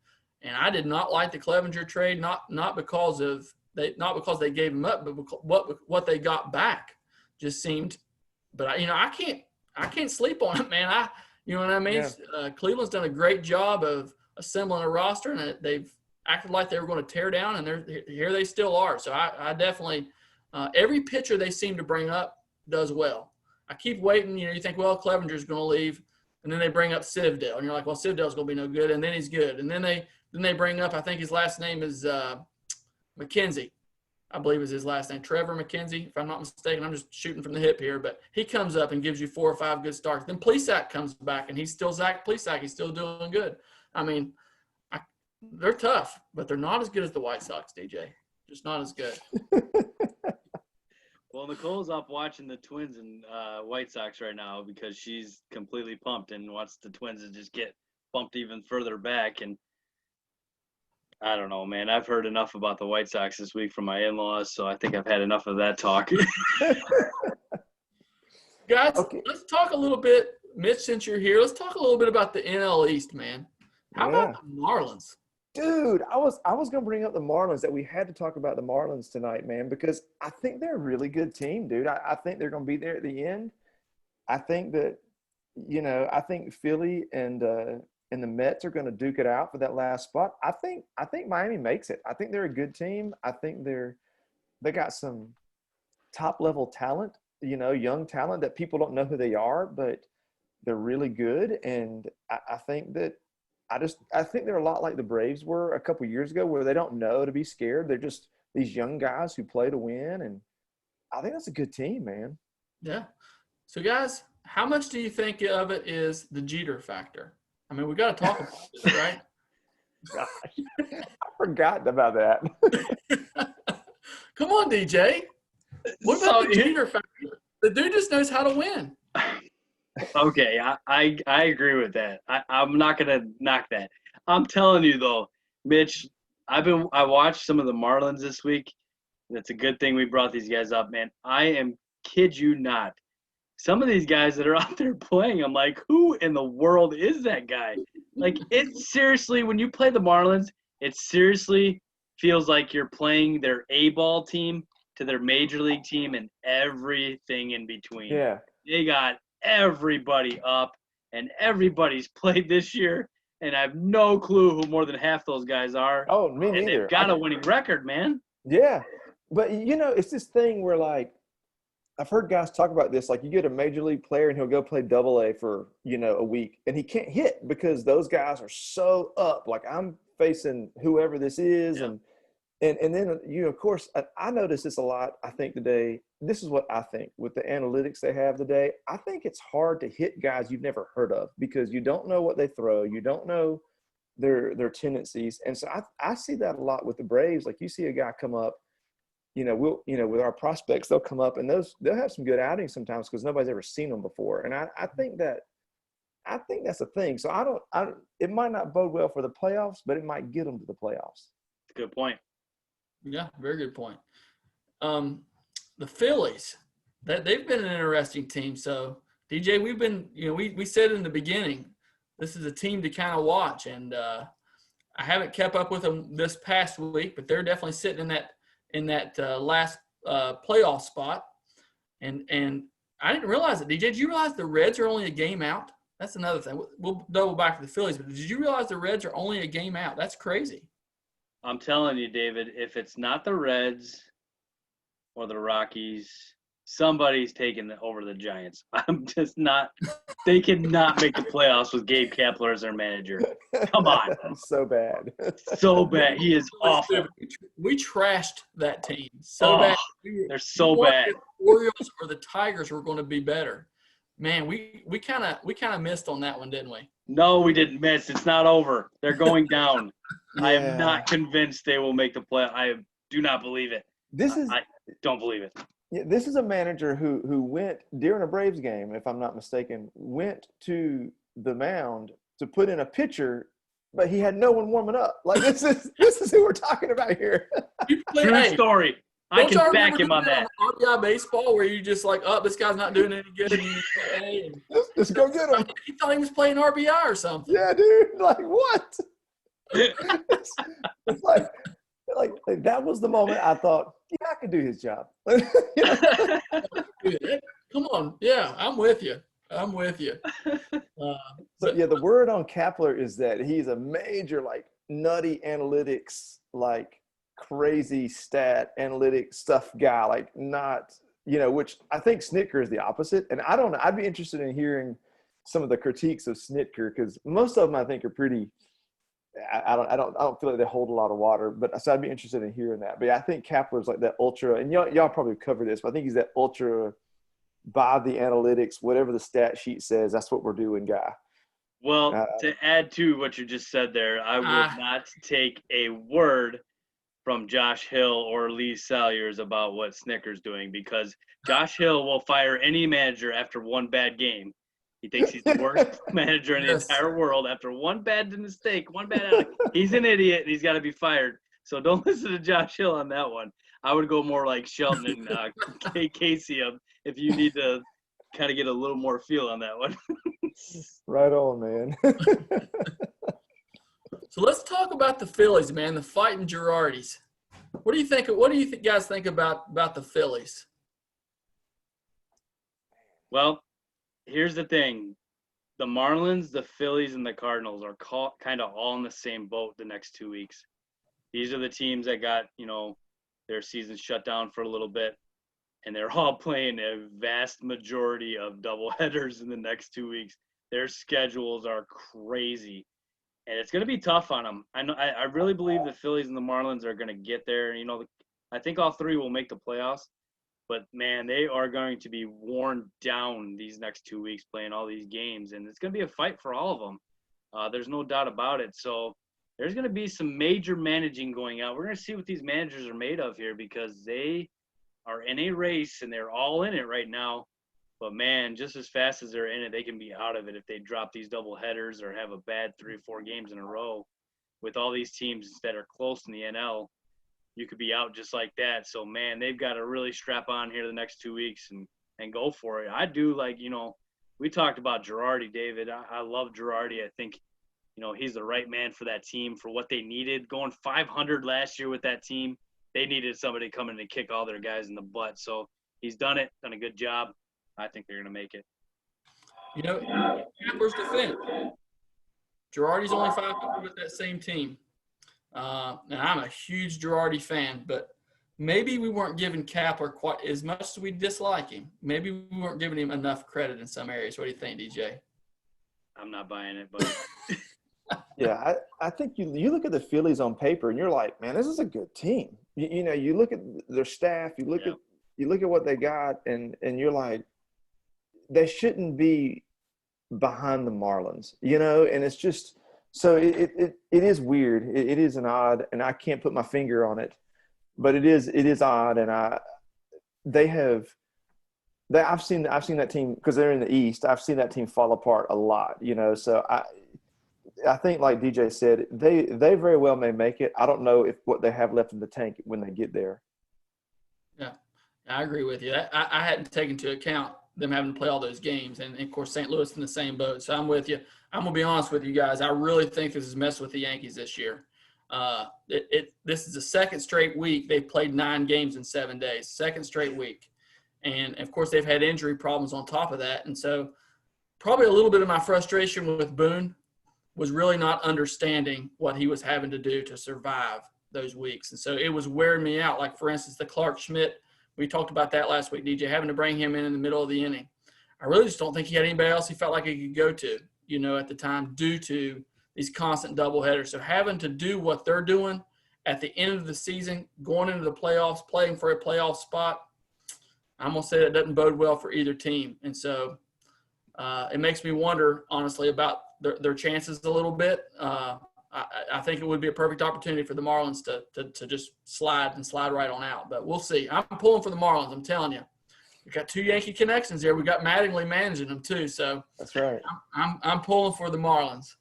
And I did not like the Clevenger trade, not because they gave him up, but what they got back just seemed. But I can't sleep on it, man. You know what I mean? Yeah. Cleveland's done a great job of assembling a roster, and they've acted like they were going to tear down, and here they still are. So I definitely every pitcher they seem to bring up does well. I keep waiting. You think, well, Clevenger's going to leave, and then they bring up Sivdale, and you're like, well, Sivdale's going to be no good, and then he's good, and then they bring up, I think his last name is McKenzie, I believe is his last name, Trevor McKenzie, if I'm not mistaken. I'm just shooting from the hip here, but he comes up and gives you 4 or 5 good starts. Then Plesac comes back, and he's still Zach Plesac. He's still doing good. I mean, they're tough, but they're not as good as the White Sox, DJ. Just not as good. Well, Nicole's up watching the Twins and White Sox right now because she's completely pumped and wants the Twins to just get bumped even further back. And I don't know, man. I've heard enough about the White Sox this week from my in-laws, so I think I've had enough of that talk. Guys, Let's talk a little bit. Mitch, since you're here, let's talk a little bit about the NL East, man. How about the Marlins? Dude, I was going to bring up the Marlins, that we had to talk about the Marlins tonight, man, because I think they're a really good team, dude. I think they're going to be there at the end. I think that, I think Philly and the Mets are going to duke it out for that last spot. I think Miami makes it. I think they're a good team. I think they got some top level talent, young talent that people don't know who they are, but they're really good, and I think that I think they're a lot like the Braves were a couple years ago, where they don't know to be scared. They're just these young guys who play to win, and I think that's a good team, man. Yeah. So, guys, how much do you think of it is the Jeter factor? I mean, we got to talk about this, right? Gosh, I forgot about that. Come on, DJ. What about the Jeter factor? The dude just knows how to win. Okay, I agree with that. I'm not gonna knock that. I'm telling you though, Mitch, I watched some of the Marlins this week. That's a good thing we brought these guys up, man. I am kid you not. Some of these guys that are out there playing, I'm like, who in the world is that guy? Like, it's seriously, when you play the Marlins, it seriously feels like you're playing their A-ball team to their major league team and everything in between. Yeah. They got everybody up, and everybody's played this year, and I have no clue who more than half those guys are. Oh, me And neither. they've got a winning record, man. Yeah, but it's this thing where, like, I've heard guys talk about this. Like, you get a major league player and he'll go play AA for a week, and he can't hit because those guys are so up. Like, I'm facing whoever this is, Yeah. and then of course, I notice this a lot. I think today, this is what I think with the analytics they have today. I think it's hard to hit guys you've never heard of because you don't know what they throw, you don't know their tendencies, and so I see that a lot with the Braves. Like, you see a guy come up. With our prospects, they'll come up and they'll have some good outings sometimes because nobody's ever seen them before. And I think that's a thing. So it might not bode well for the playoffs, but it might get them to the playoffs. Good point. Yeah, very good point. The Phillies, they've been an interesting team. So, DJ, we've been, we said in the beginning, this is a team to kind of watch. And I haven't kept up with them this past week, but they're definitely sitting in that last playoff spot. And I didn't realize it. DJ, did you realize the Reds are only a game out? That's another thing. We'll double back to the Phillies, but did you realize the Reds are only a game out? That's crazy. I'm telling you, David, if it's not the Reds or the Rockies, somebody's taking over the Giants. I'm just not – they cannot make the playoffs with Gabe Kapler as their manager. Come on. So bad. So bad. He is awful. We trashed that team so bad. They're so bad. The Orioles or the Tigers were going to be better. Man, we kind of missed on that one, didn't we? No, we didn't miss. It's not over. They're going down. Yeah. I am not convinced they will make the play. I do not believe it. I don't believe it. Yeah, this is a manager who went during a Braves game, if I'm not mistaken, went to the mound to put in a pitcher, but he had no one warming up. Like, this is who we're talking about here. True story. I can back him on that. RBI baseball, where you just like, oh, this guy's not doing any good. Let's go get him. He thought he was playing RBI or something. Yeah, dude. Like, what? it's like that was the moment I thought, yeah, I could do his job. Come on. Yeah, I'm with you. But yeah, the word on Kapler is that he's a major, like, nutty analytics, like, crazy stat analytic stuff guy, like, not, which I think Snitker is the opposite. And I don't know. I'd be interested in hearing some of the critiques of Snitker, because most of them I think are pretty. I don't feel like they hold a lot of water, but so I'd be interested in hearing that. But yeah, I think Kapler's like that ultra, and y'all probably cover this, but I think he's that ultra by the analytics, whatever the stat sheet says, that's what we're doing guy. Well, to add to what you just said there, I would not take a word from Josh Hill or Lee Salyers about what Snicker's doing, because Josh Hill will fire any manager after one bad game. He thinks he's the worst manager in the entire world after one bad mistake, one bad outing. He's an idiot, and he's got to be fired. So don't listen to Josh Hill on that one. I would go more like Sheldon and Casey if you need to kind of get a little more feel on that one. Right on, man. So let's talk about the Phillies, man, the fighting Girardis. What do you think? What do you guys think about the Phillies? Well, here's the thing. The Marlins, the Phillies, and the Cardinals are kind of all in the same boat the next 2 weeks. These are the teams that got, their season shut down for a little bit, and they're all playing a vast majority of doubleheaders in the next 2 weeks. their schedules are crazy, and it's going to be tough on them. I really believe the Phillies and the Marlins are going to get there. You know, I think all three will make the playoffs, but man, they are going to be worn down these next 2 weeks playing all these games, and it's going to be a fight for all of them. There's no doubt about it. So there's going to be some major managing going out. We're going to see what these managers are made of here, because they are in a race and they're all in it right now. But man, just as fast as they're in it, they can be out of it if they drop these double headers or have a bad 3 or 4 games in a row. With all these teams that are close in the NL, you could be out just like that. So man, they've got to really strap on here the next 2 weeks and go for it. I do, like, you know, we talked about Girardi, David. I love Girardi. I think, you know, he's the right man for that team, for what they needed. Going 500 last year with that team, they needed somebody coming to kick all their guys in the butt. So he's done it, done a good job. I think they're going to make it. You know, Capper's defense. Girardi's only 500 with that same team. And I'm a huge Girardi fan, but maybe we weren't giving Kapler quite as much as we dislike him. Maybe we weren't giving him enough credit in some areas. What do you think, DJ? I'm not buying it, but Yeah, I think you look at the Phillies on paper and you're like, man, this is a good team. You know, you look at their staff, you look at what they got, and you're like, they shouldn't be behind the Marlins, you know. And it's just so it is weird. It is an odd, and I can't put my finger on it, but it is odd. And I've seen that team, because they're in the East. I've seen that team fall apart a lot, you know. So I think, like DJ said, they very well may make it. I don't know if what they have left in the tank when they get there. Yeah, I agree with you. I hadn't taken into account them having to play all those games, and of course St. Louis in the same boat. So I'm with you. I'm gonna be honest with you guys. I really think this is messed with the Yankees this year. This is the second straight week they've played 9 games in 7 days. Second straight week, and of course they've had injury problems on top of that. And so probably a little bit of my frustration with Boone was really not understanding what he was having to do to survive those weeks. And so it was wearing me out. Like, for instance, the Clark Schmidt, we talked about that last week, DJ, having to bring him in the middle of the inning. I really just don't think he had anybody else he felt like he could go to, you know, at the time, due to these constant doubleheaders. So having to do what they're doing at the end of the season, going into the playoffs, playing for a playoff spot, I'm going to say that doesn't bode well for either team. And so it makes me wonder, honestly, about their chances a little bit. I think it would be a perfect opportunity for the Marlins to just slide right on out. But we'll see. I'm pulling for the Marlins, I'm telling you. We got 2 Yankee connections there. We got Mattingly managing them too. So That's right. I'm pulling for the Marlins.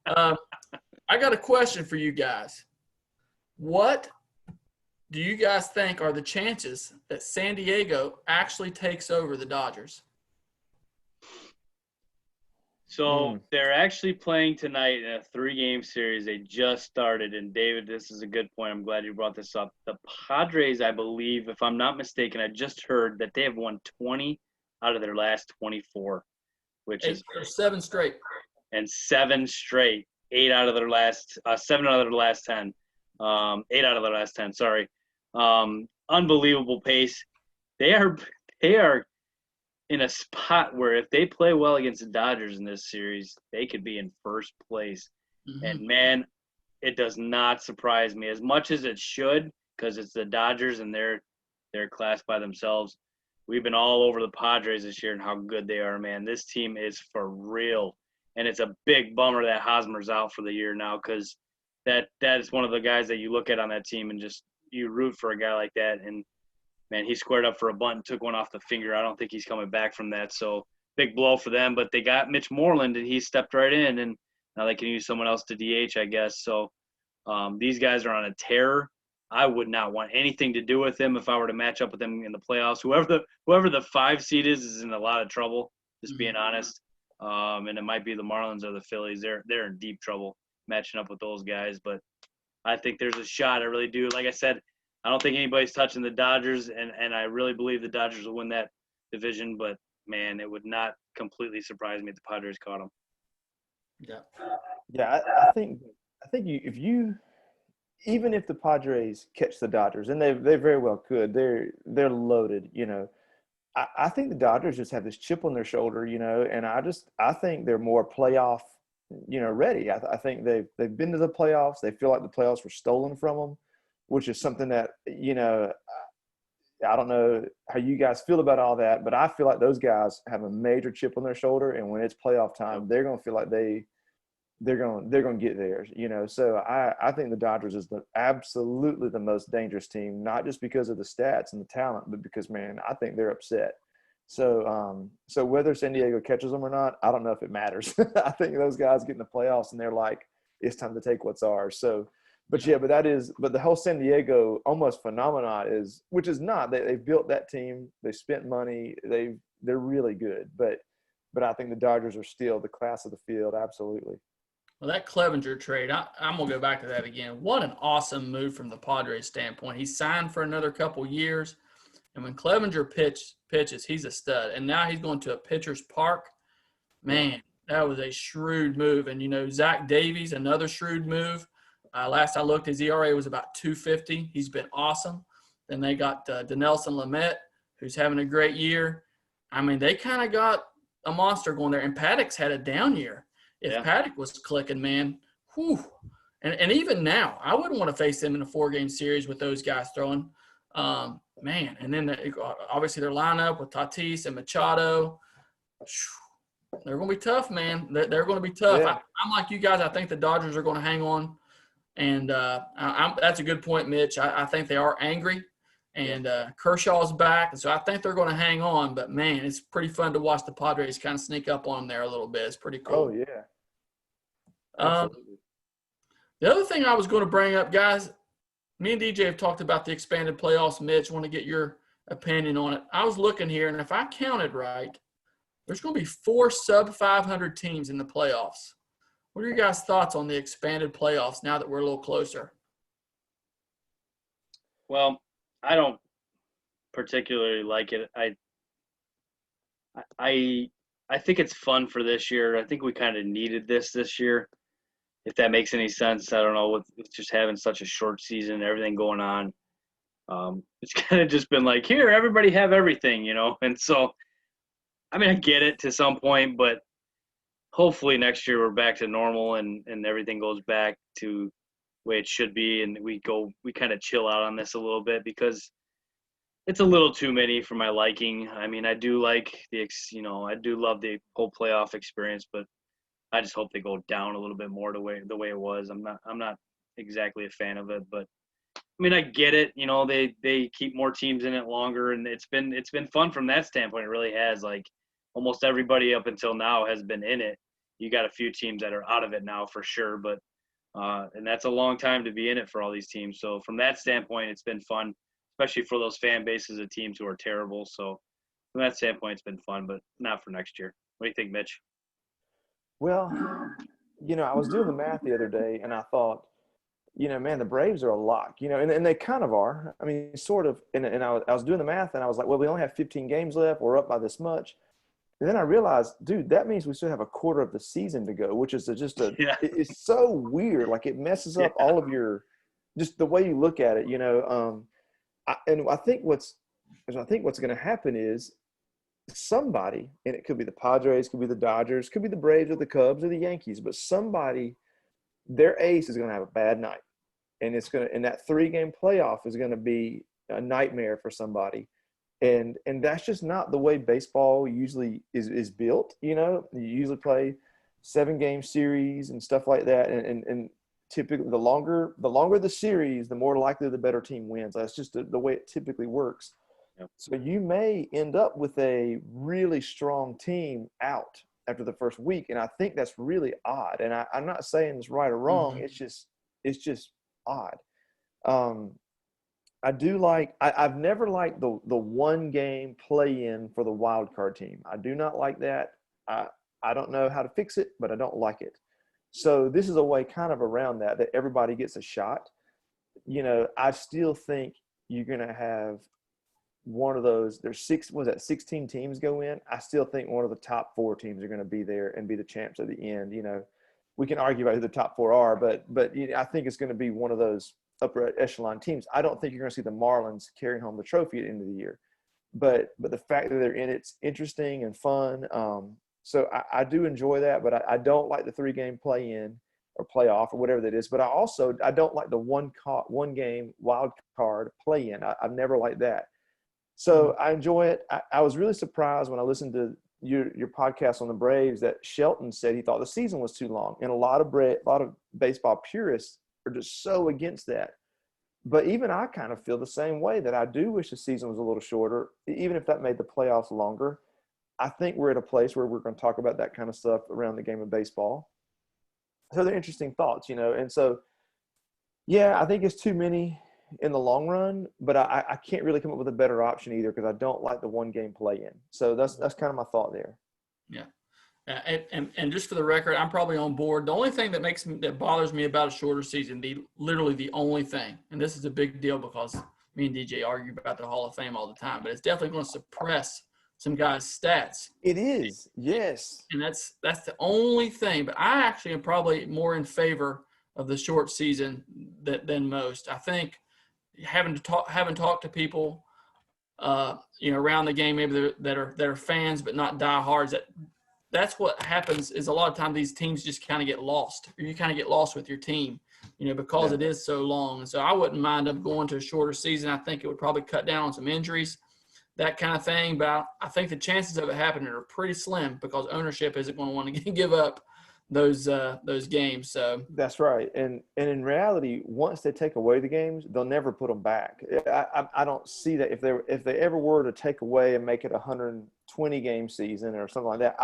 I got a question for you guys. What do you guys think are the chances that San Diego actually takes over the Dodgers? So they're actually playing tonight in a 3-game series. They just started. And, David, this is a good point. I'm glad you brought this up. The Padres, I believe, if I'm not mistaken, I just heard that they have won 20 out of their last 24, which is 7 straight. And 7 straight. 7 out of their last 10. 8 out of their last 10, sorry. Unbelievable pace. They are in a spot where if they play well against the Dodgers in this series, they could be in first place. Mm-hmm. And, man, it does not surprise me as much as it should, because it's the Dodgers and they're class by themselves. We've been all over the Padres this year and how good they are, man. This team is for real. And it's a big bummer that Hosmer's out for the year now, because that is one of the guys that you look at on that team and just you root for a guy like that. And, man, he squared up for a bunt and took one off the finger. I don't think he's coming back from that. So big blow for them. But they got Mitch Moreland, and he stepped right in, and now they can use someone else to DH, I guess. So these guys are on a tear. I would not want anything to do with them if I were to match up with them in the playoffs. Whoever the 5 seed is in a lot of trouble, just being honest. And it might be the Marlins or the Phillies. They're in deep trouble matching up with those guys. But I think there's a shot. I really do. Like I said, I don't think anybody's touching the Dodgers, and I really believe the Dodgers will win that division. But, man, it would not completely surprise me if the Padres caught them. Yeah, I think even if the Padres catch the Dodgers, and they very well could, they're loaded, you know. I think the Dodgers just have this chip on their shoulder, and I think they're more playoff, ready. I think they've been to the playoffs. They feel like the playoffs were stolen from them, which is something that, I don't know how you guys feel about all that, but I feel like those guys have a major chip on their shoulder, and when it's playoff time, they're going to feel like they're going to get theirs, So I think the Dodgers is absolutely the most dangerous team, not just because of the stats and the talent, but because, man, I think they're upset. So whether San Diego catches them or not, I don't know if it matters. I think those guys get in the playoffs and they're like, it's time to take what's ours. So, but the whole San Diego almost phenomenon which is not, they've built that team, they spent money, they're really good, but I think the Dodgers are still the class of the field. Absolutely. Well, that Clevenger trade, I'm going to go back to that again. What an awesome move from the Padres standpoint. He signed for another couple years, and when Clevenger pitches, he's a stud. And now he's going to a pitcher's park. Man, that was a shrewd move. And, Zach Davies, another shrewd move. Last I looked, his ERA was about 2.50. He's been awesome. Then they got Dinelson Lamet, who's having a great year. I mean, they kind of got a monster going there. And Paddock's had a down year. If Paddock was clicking, man, whew. And even now, I wouldn't want to face them in a 4-game series with those guys throwing. Man, and then obviously their lineup with Tatis and Machado, they're going to be tough, man. They're going to be tough. Yeah. I'm like you guys. I think the Dodgers are going to hang on. And that's a good point, Mitch. I think they are angry. And Kershaw's back, and so I think they're going to hang on. But, man, it's pretty fun to watch the Padres kind of sneak up on them there a little bit. It's pretty cool. Oh, yeah. Absolutely. The other thing I was going to bring up, guys, me and DJ have talked about the expanded playoffs. Mitch, I want to get your opinion on it. I was looking here, and if I counted right, there's going to be 4 sub-500 teams in the playoffs. What are your guys' thoughts on the expanded playoffs now that we're a little closer? Well, I don't particularly like it. I think it's fun for this year. I think we kind of needed this year, if that makes any sense. I don't know, with just having such a short season and everything going on. It's kind of just been like, here, everybody have everything, And so, I mean, I get it to some point, but hopefully next year we're back to normal and everything goes back to the way it should be, and we kind of chill out on this a little bit, because it's a little too many for my liking. I mean, I do like I do love the whole playoff experience, but I just hope they go down a little bit more the way it was. I'm not exactly a fan of it, but I mean, I get it. They keep more teams in it longer, and it's been fun from that standpoint. It really has. Like, almost everybody up until now has been in it. You got a few teams that are out of it now for sure, but and that's a long time to be in it for all these teams. So from that standpoint, it's been fun, especially for those fan bases of teams who are terrible. So from that standpoint, it's been fun, but not for next year. What do you think, Mitch? Well, I was doing the math the other day, and I thought, man, the Braves are a lock, and they kind of are. I mean, sort of. And I was doing the math, and I was like, well, we only have 15 games left. We're up by this much. And then I realized, dude, that means we still have a quarter of the season to go, which is it's so weird. Like, it messes up all of just the way you look at it, I think what's going to happen is somebody, and it could be the Padres, could be the Dodgers, could be the Braves or the Cubs or the Yankees, but somebody, their ace is going to have a bad night. And and that 3-game playoff is going to be a nightmare for somebody. And that's just not the way baseball usually is built. You usually play 7-game series and stuff like that. And typically the longer the series, the more likely the better team wins. That's just the way it typically works. Yep. So you may end up with a really strong team out after the first week. And I think that's really odd. And I'm not saying it's right or wrong. Mm-hmm. It's just odd. I've never liked the 1-game play-in for the wild card team. I do not like that. I don't know how to fix it, but I don't like it. So this is a way kind of around that everybody gets a shot. I still think you're going to have one of those. There's 16 teams go in. I still think one of the top 4 teams are going to be there and be the champs at the end. We can argue about who the top 4 are, but I think it's going to be one of those upper echelon teams. I don't think you're going to see the Marlins carrying home the trophy at the end of the year. but the fact that they're in it's interesting and fun. So I do enjoy that, but I don't like the 3-game play-in or playoff or whatever that is. But I don't like the one game wild card play-in. I've never liked that. So I enjoy it. I was really surprised when I listened to your podcast on the Braves that Shelton said he thought the season was too long, and a lot of baseball purists are just so against that. But even I kind of feel the same way, that I do wish the season was a little shorter, even if that made the playoffs longer. I think we're at a place where we're going to talk about that kind of stuff around the game of baseball. So they're interesting thoughts, And so, yeah, I think it's too many in the long run, but I can't really come up with a better option either, because I don't like the 1-game play-in. So that's kind of my thought there. Yeah. And just for the record, I'm probably on board. The only thing that bothers me about a shorter season, literally the only thing, and this is a big deal because me and DJ argue about the Hall of Fame all the time, but it's definitely going to suppress some guys' stats. It is, yes. And that's the only thing. But I actually am probably more in favor of the short season than most. I think having talked to people, around the game, maybe that are fans but not diehards, that's what happens. Is a lot of times these teams just kind of get lost, or you kind of get lost with your team, because it is so long. And so I wouldn't mind them going to a shorter season. I think it would probably cut down on some injuries, that kind of thing. But I think the chances of it happening are pretty slim, because ownership isn't going to want to give up those games. So that's right. And in reality, once they take away the games, they'll never put them back. I don't see that if they ever were to take away and make it a 120 game season or something like that.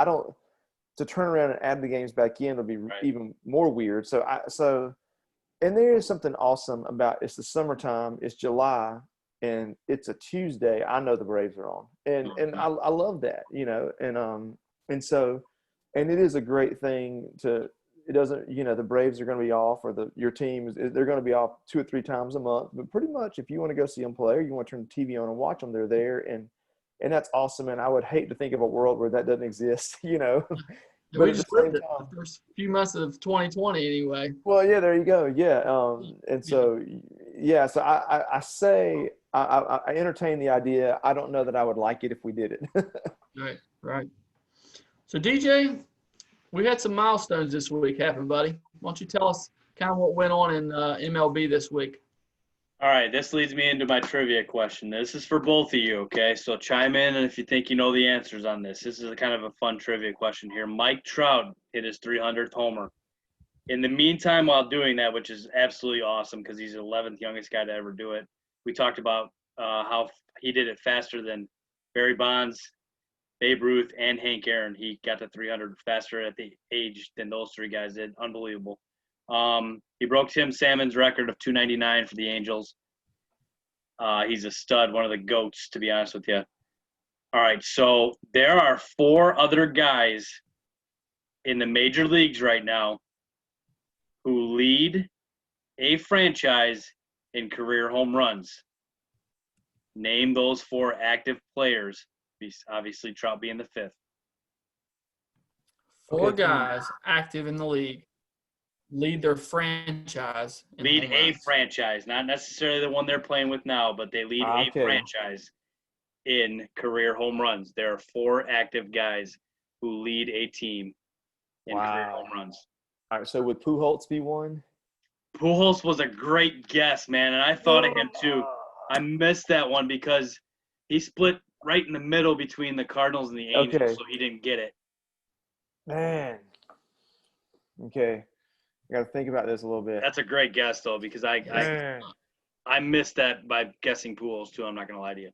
To turn around and add the games back in would be even more weird. And there is something awesome about, it's the summertime, it's July, and it's a Tuesday. I know the Braves are on, and I love that, and it is a great thing it doesn't, the Braves are going to be off, or your team they're going to be off 2 or 3 times a month, but pretty much if you want to go see them play, or you want to turn the TV on and watch them, they're there. And that's awesome. And I would hate to think of a world where that doesn't exist, But we just lived it the first few months of 2020 anyway. Well, yeah, there you go. Yeah. And so, so I say, I entertain the idea. I don't know that I would like it if we did it. Right. So, DJ, we had some milestones this week happen, buddy. Why don't you tell us kind of what went on in MLB this week? All right, this leads me into my trivia question. This is for both of you, okay? So chime in and if you think you know the answers on this. This is kind of a fun trivia question here. Mike Trout hit his 300th homer. In the meantime, while doing that, which is absolutely awesome because he's the 11th youngest guy to ever do it, we talked about how he did it faster than Barry Bonds, Babe Ruth, and Hank Aaron. He got to 300 faster at the age than those 3 guys did. Unbelievable. He broke Tim Salmon's record of 299 for the Angels. He's a stud, one of the GOATs, to be honest with you. All right, so there are 4 other guys in the major leagues right now who lead a franchise in career home runs. Name those 4 active players, obviously Trout being the 5th. 4 guys active in the league lead their franchise. Lead a franchise, not necessarily the one they're playing with now, but they lead a franchise in career home runs. There are 4 active guys who lead a team in career home runs. All right, so would Pujols be one? Pujols was a great guess, man, and I thought of him too. I missed that one because he split right in the middle between the Cardinals and the Angels, so he didn't get it. Man. Okay. I got to think about this a little bit. That's a great guess, though, because I missed that by guessing Pujols, too. I'm not going to lie to you.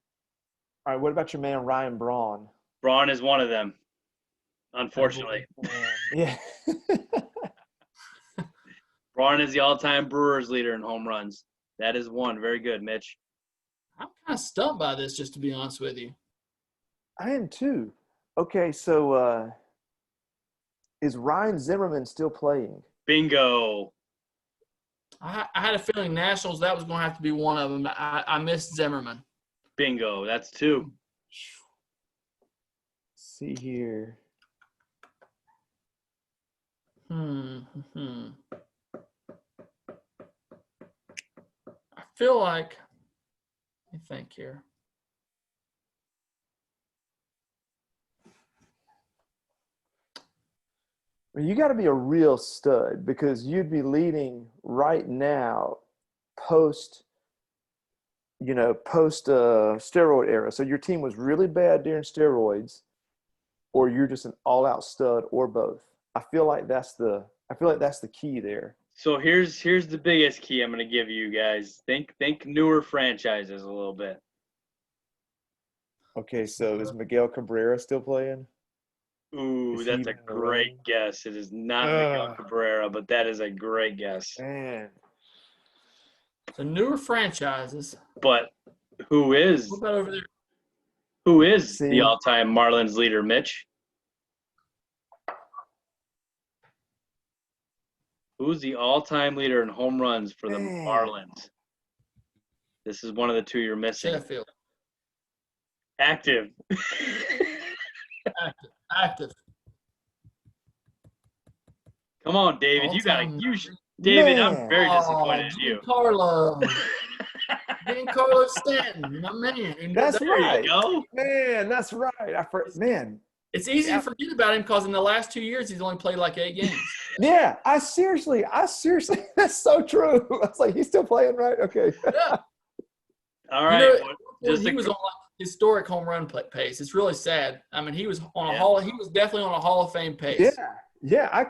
All right, what about your man Ryan Braun? Braun is one of them, unfortunately. Yeah. Braun is the all-time Brewers leader in home runs. That is one. Very good, Mitch. I'm kind of stumped by this, just to be honest with you. I am, too. Okay, so is Ryan Zimmerman still playing? Bingo. I had a feeling Nationals, that was going to have to be one of them. I missed Zimmerman. Bingo. That's 2. Let's see here. I feel like, let me think here. mean, you got to be a real stud because you'd be leading right now post steroid era. So your team was really bad during steroids, or you're just an all-out stud, or both. I feel like that's the key there. So here's the biggest key I'm going to give you guys. Think newer franchises a little bit. Okay, so is Miguel Cabrera still playing? Ooh, Is he that's a even great around? guess. It is not Miguel Cabrera, but that is a great guess. Man, So newer franchises. But who What is about over there? the see, all-time Marlins leader, Mitch? Who's the all-time leader in home runs for the man. Marlins? This is one of the two you're missing. Sheffield. Active. Active. Come on, David. All-time. David, Man. I'm very disappointed in you. Giancarlo Stanton, my man. That's There right. you go. Man, that's right. Man. It's easy to forget about him because in the last 2 years he's only played like 8 games. Yeah, I seriously, that's so true. I was like, he's still playing, right? Okay. Yeah. All right. He was on like historic home run pace. It's really sad. I mean, he was on he was definitely on a Hall of Fame pace. Yeah. I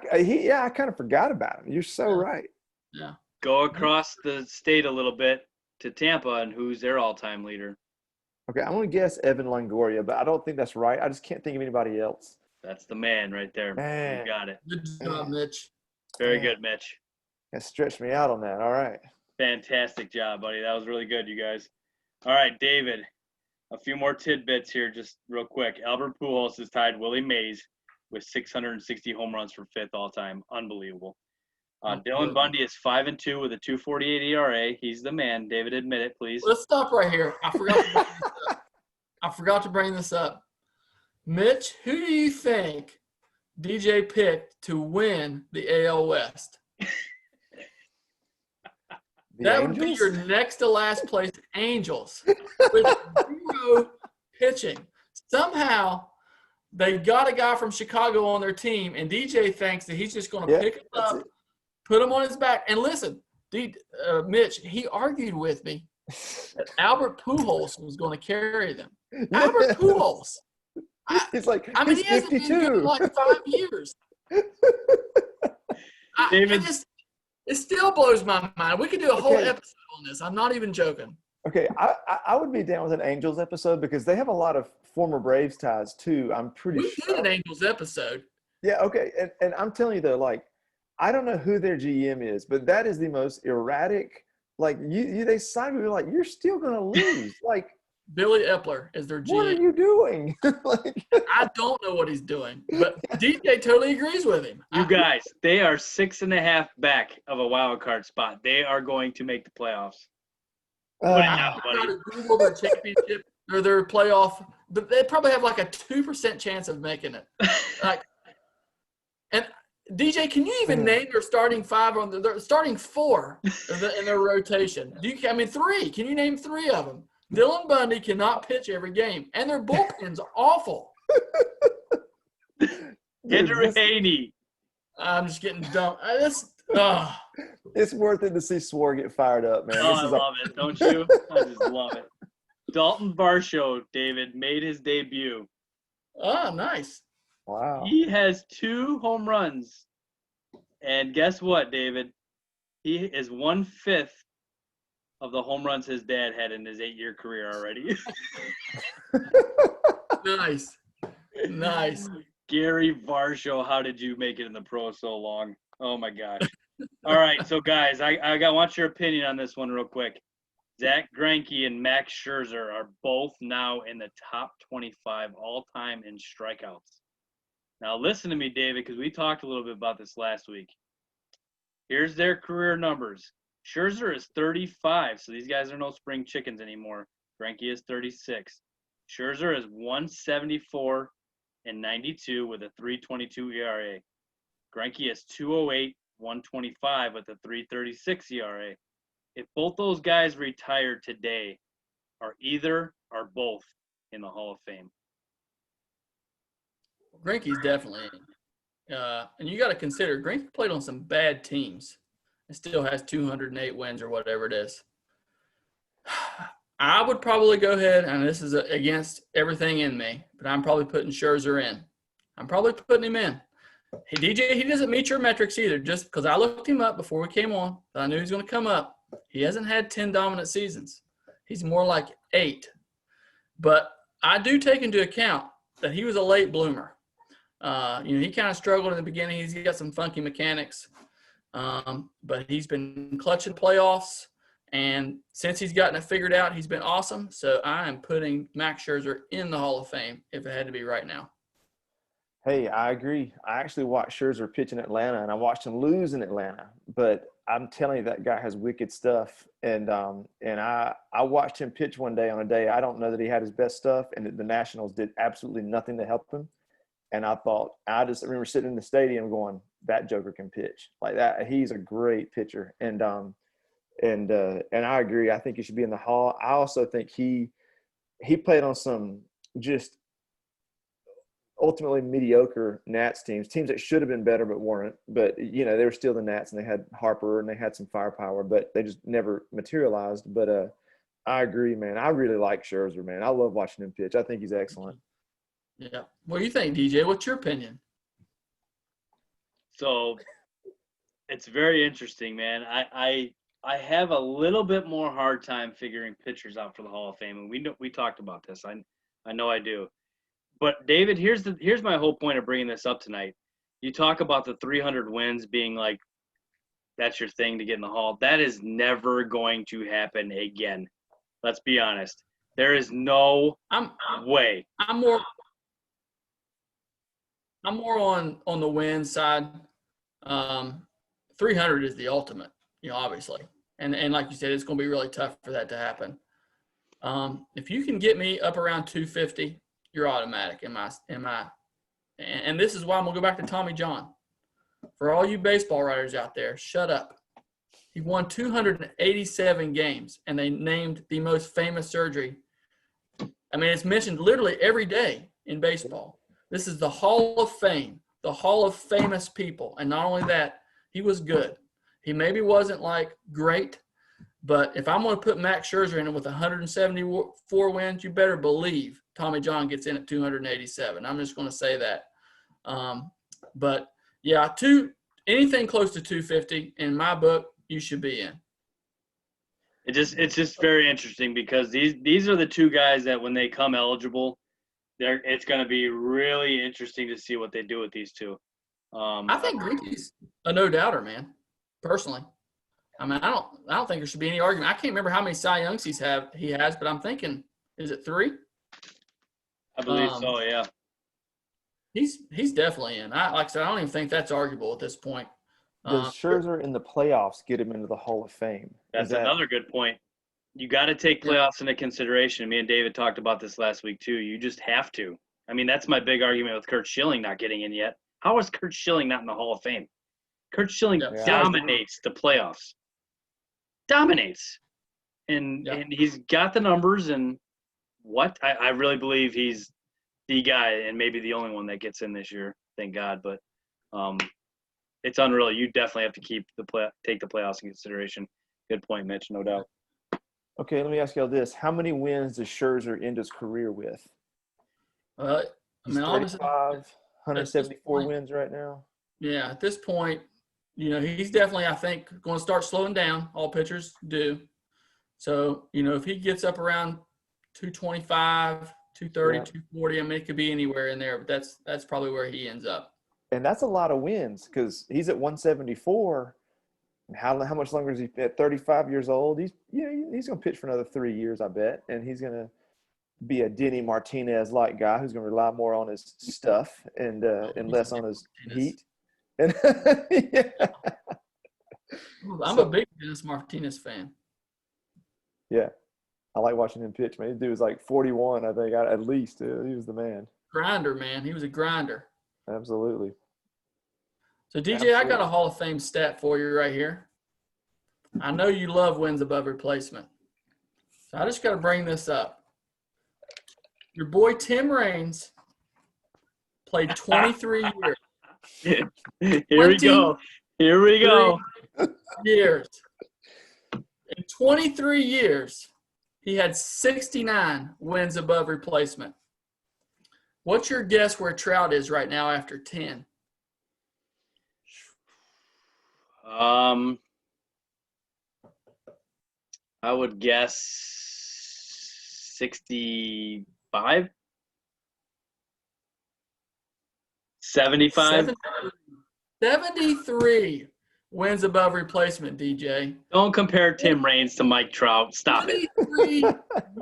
kind of forgot about him. You're so right. Yeah. Go across the state a little bit to Tampa, and who's their all-time leader? Okay, I'm gonna guess Evan Longoria, but I don't think that's right. I just can't think of anybody else. That's the man right there. Man. You got it. Good job, Mitch. Very Man. good, Mitch. That stretched me out on that. All right. Fantastic job, buddy. That was really good, you guys. All right, David. A few more tidbits here, just real quick. Albert Pujols has tied Willie Mays with 660 home runs for 5th all-time. Unbelievable. Dylan Bundy is 5-2 with a 2.48 ERA. He's the man. David, admit it, please. Let's stop right here. I forgot to bring this up. Mitch, who do you think DJ picked to win the AL West? That would be your next to last place Angels with 0 pitching. Somehow they got a guy from Chicago on their team, and DJ thinks that he's just going to pick him up, put him on his back. And listen, Mitch, he argued with me that Albert Pujols was going to carry them. Albert Pujols. He's like, he hasn't been good in like 5 years. It still blows my mind. We could do a whole episode on this. I'm not even joking. Okay, I would be down with an Angels episode because they have a lot of former Braves ties too. I'm pretty sure. We did an Angels episode. Yeah, okay. And I'm telling you though, like, I don't know who their GM is, but that is the most erratic. Like, they signed me, like, you're still going to lose. Like, Billy Epler is their GM. What are you doing? I don't know what he's doing, but DJ totally agrees with him. You guys, they are 6.5 back of a wild card spot. They are going to make the playoffs. Put it down, buddy. I'm trying to Google their championship or their playoff, but they probably have like a 2% chance of making it. And DJ, can you even name their starting 5 on their starting 4 in their rotation? Three. Can you name 3 of them? Dylan Bundy cannot pitch every game, and their bullpen's awful. Andrew Haney. I'm just getting dumb. It's worth it to see Swor get fired up, man. I love it, don't you? I just love it. Dalton Varsho, David, made his debut. Oh, nice. Wow. He has 2 home runs. And guess what, David? He is 1/5 of the home runs his dad had in his 8-year career already. Nice. Gary Varsho, how did you make it in the pros so long? Oh, my gosh. All right, so, guys, I want your opinion on this one real quick. Zach Greinke and Max Scherzer are both now in the top 25 all-time in strikeouts. Now, listen to me, David, because we talked a little bit about this last week. Here's their career numbers. Scherzer is 35, so these guys are no spring chickens anymore. Greinke is 36. Scherzer is 174 and 92 with a 3.22 ERA. Greinke is 208, 125 with a 3.36 ERA. If both those guys retire today, are either or both in the Hall of Fame? Greinke's definitely in. and you got to consider Green played on some bad teams and still has 208 wins or whatever it is. I would probably go ahead, and this is against everything in me, but I'm probably putting Scherzer in. I'm probably putting him in. Hey, DJ, he doesn't meet your metrics either, just because I looked him up before we came on. I knew he was going to come up. He hasn't had 10 dominant seasons. He's more like 8. But I do take into account that he was a late bloomer. He kind of struggled in the beginning. He's got some funky mechanics. But he's been clutching playoffs. And since he's gotten it figured out, he's been awesome. So I am putting Max Scherzer in the Hall of Fame if it had to be right now. Hey, I agree. I actually watched Scherzer pitch in Atlanta, and I watched him lose in Atlanta. But I'm telling you, that guy has wicked stuff. And I watched him pitch one day on a day I don't know that he had his best stuff, and the Nationals did absolutely nothing to help him. And I remember sitting in the stadium going, that joker can pitch like that. He's a great pitcher. And I agree. I think he should be in the Hall. I also think he played on some just ultimately mediocre Nats teams that should have been better but weren't. But, they were still the Nats, and they had Harper and they had some firepower, but they just never materialized. But I agree, man. I really like Scherzer, man. I love watching him pitch. I think he's excellent. Yeah. What do you think, DJ? What's your opinion? So it's very interesting, man. I have a little bit more hard time figuring pitchers out for the Hall of Fame, and we talked about this. I know I do. But David, here's my whole point of bringing this up tonight. You talk about the 300 wins being like that's your thing to get in the Hall. That is never going to happen again. Let's be honest. There is no way. I'm more on the win side. 300 is the ultimate, obviously. And like you said, it's going to be really tough for that to happen. If you can get me up around 250, you're automatic in my and this is why I'm going to go back to Tommy John. For all you baseball writers out there, shut up. He won 287 games, and they named the most famous surgery. I mean, it's mentioned literally every day in baseball. This is the Hall of Fame, the Hall of Famous people. And not only that, he was good. He maybe wasn't like great, but if I'm going to put Max Scherzer in with 174 wins, you better believe Tommy John gets in at 287. I'm just going to say that. But yeah, anything close to 250 in my book, you should be in. It's just very interesting because these are the two guys that when they come eligible, it's going to be really interesting to see what they do with these two. I think Greinke's a no-doubter, man. Personally, I mean, I don't think there should be any argument. I can't remember how many Cy Youngs he has, but I'm thinking, is it 3? I believe so. Yeah. He's definitely in. Like I said, I don't even think that's arguable at this point. Does Scherzer in the playoffs get him into the Hall of Fame? That's another good point. You got to take playoffs into consideration. Me and David talked about this last week too. You just have to. I mean, that's my big argument with Curt Schilling not getting in yet. How is Curt Schilling not in the Hall of Fame? Curt Schilling dominates the playoffs. Dominates. And he's got the numbers and I really believe he's the guy and maybe the only one that gets in this year. Thank God. But it's unreal. You definitely have to take the playoffs in consideration. Good point, Mitch, no doubt. Okay, let me ask y'all this. How many wins does Scherzer end his career with? I mean, obviously, 174 wins right now. Yeah, at this point, he's definitely, I think, going to start slowing down. All pitchers do. So, if he gets up around 225, 230, 240, I mean, it could be anywhere in there, but that's probably where he ends up. And that's a lot of wins because he's at 174. How much longer is he at 35 years old? He's going to pitch for another 3 years, I bet. And he's going to be a Denny Martinez-like guy who's going to rely more on his stuff and less on his heat. And I'm a big Dennis Martinez fan. Yeah. I like watching him pitch, man. This dude was like 41, I think, at least. He was the man. Grinder, man. He was a grinder. Absolutely. So, DJ, I got a Hall of Fame stat for you right here. I know you love wins above replacement. So, I just got to bring this up. Your boy Tim Raines played 23 years. Here we go. Here we go. Years. In 23 years, he had 69 wins above replacement. What's your guess where Trout is right now after 10? I would guess 65? 75? 73 wins above replacement, DJ. Don't compare Tim Raines to Mike Trout. Stop it. 23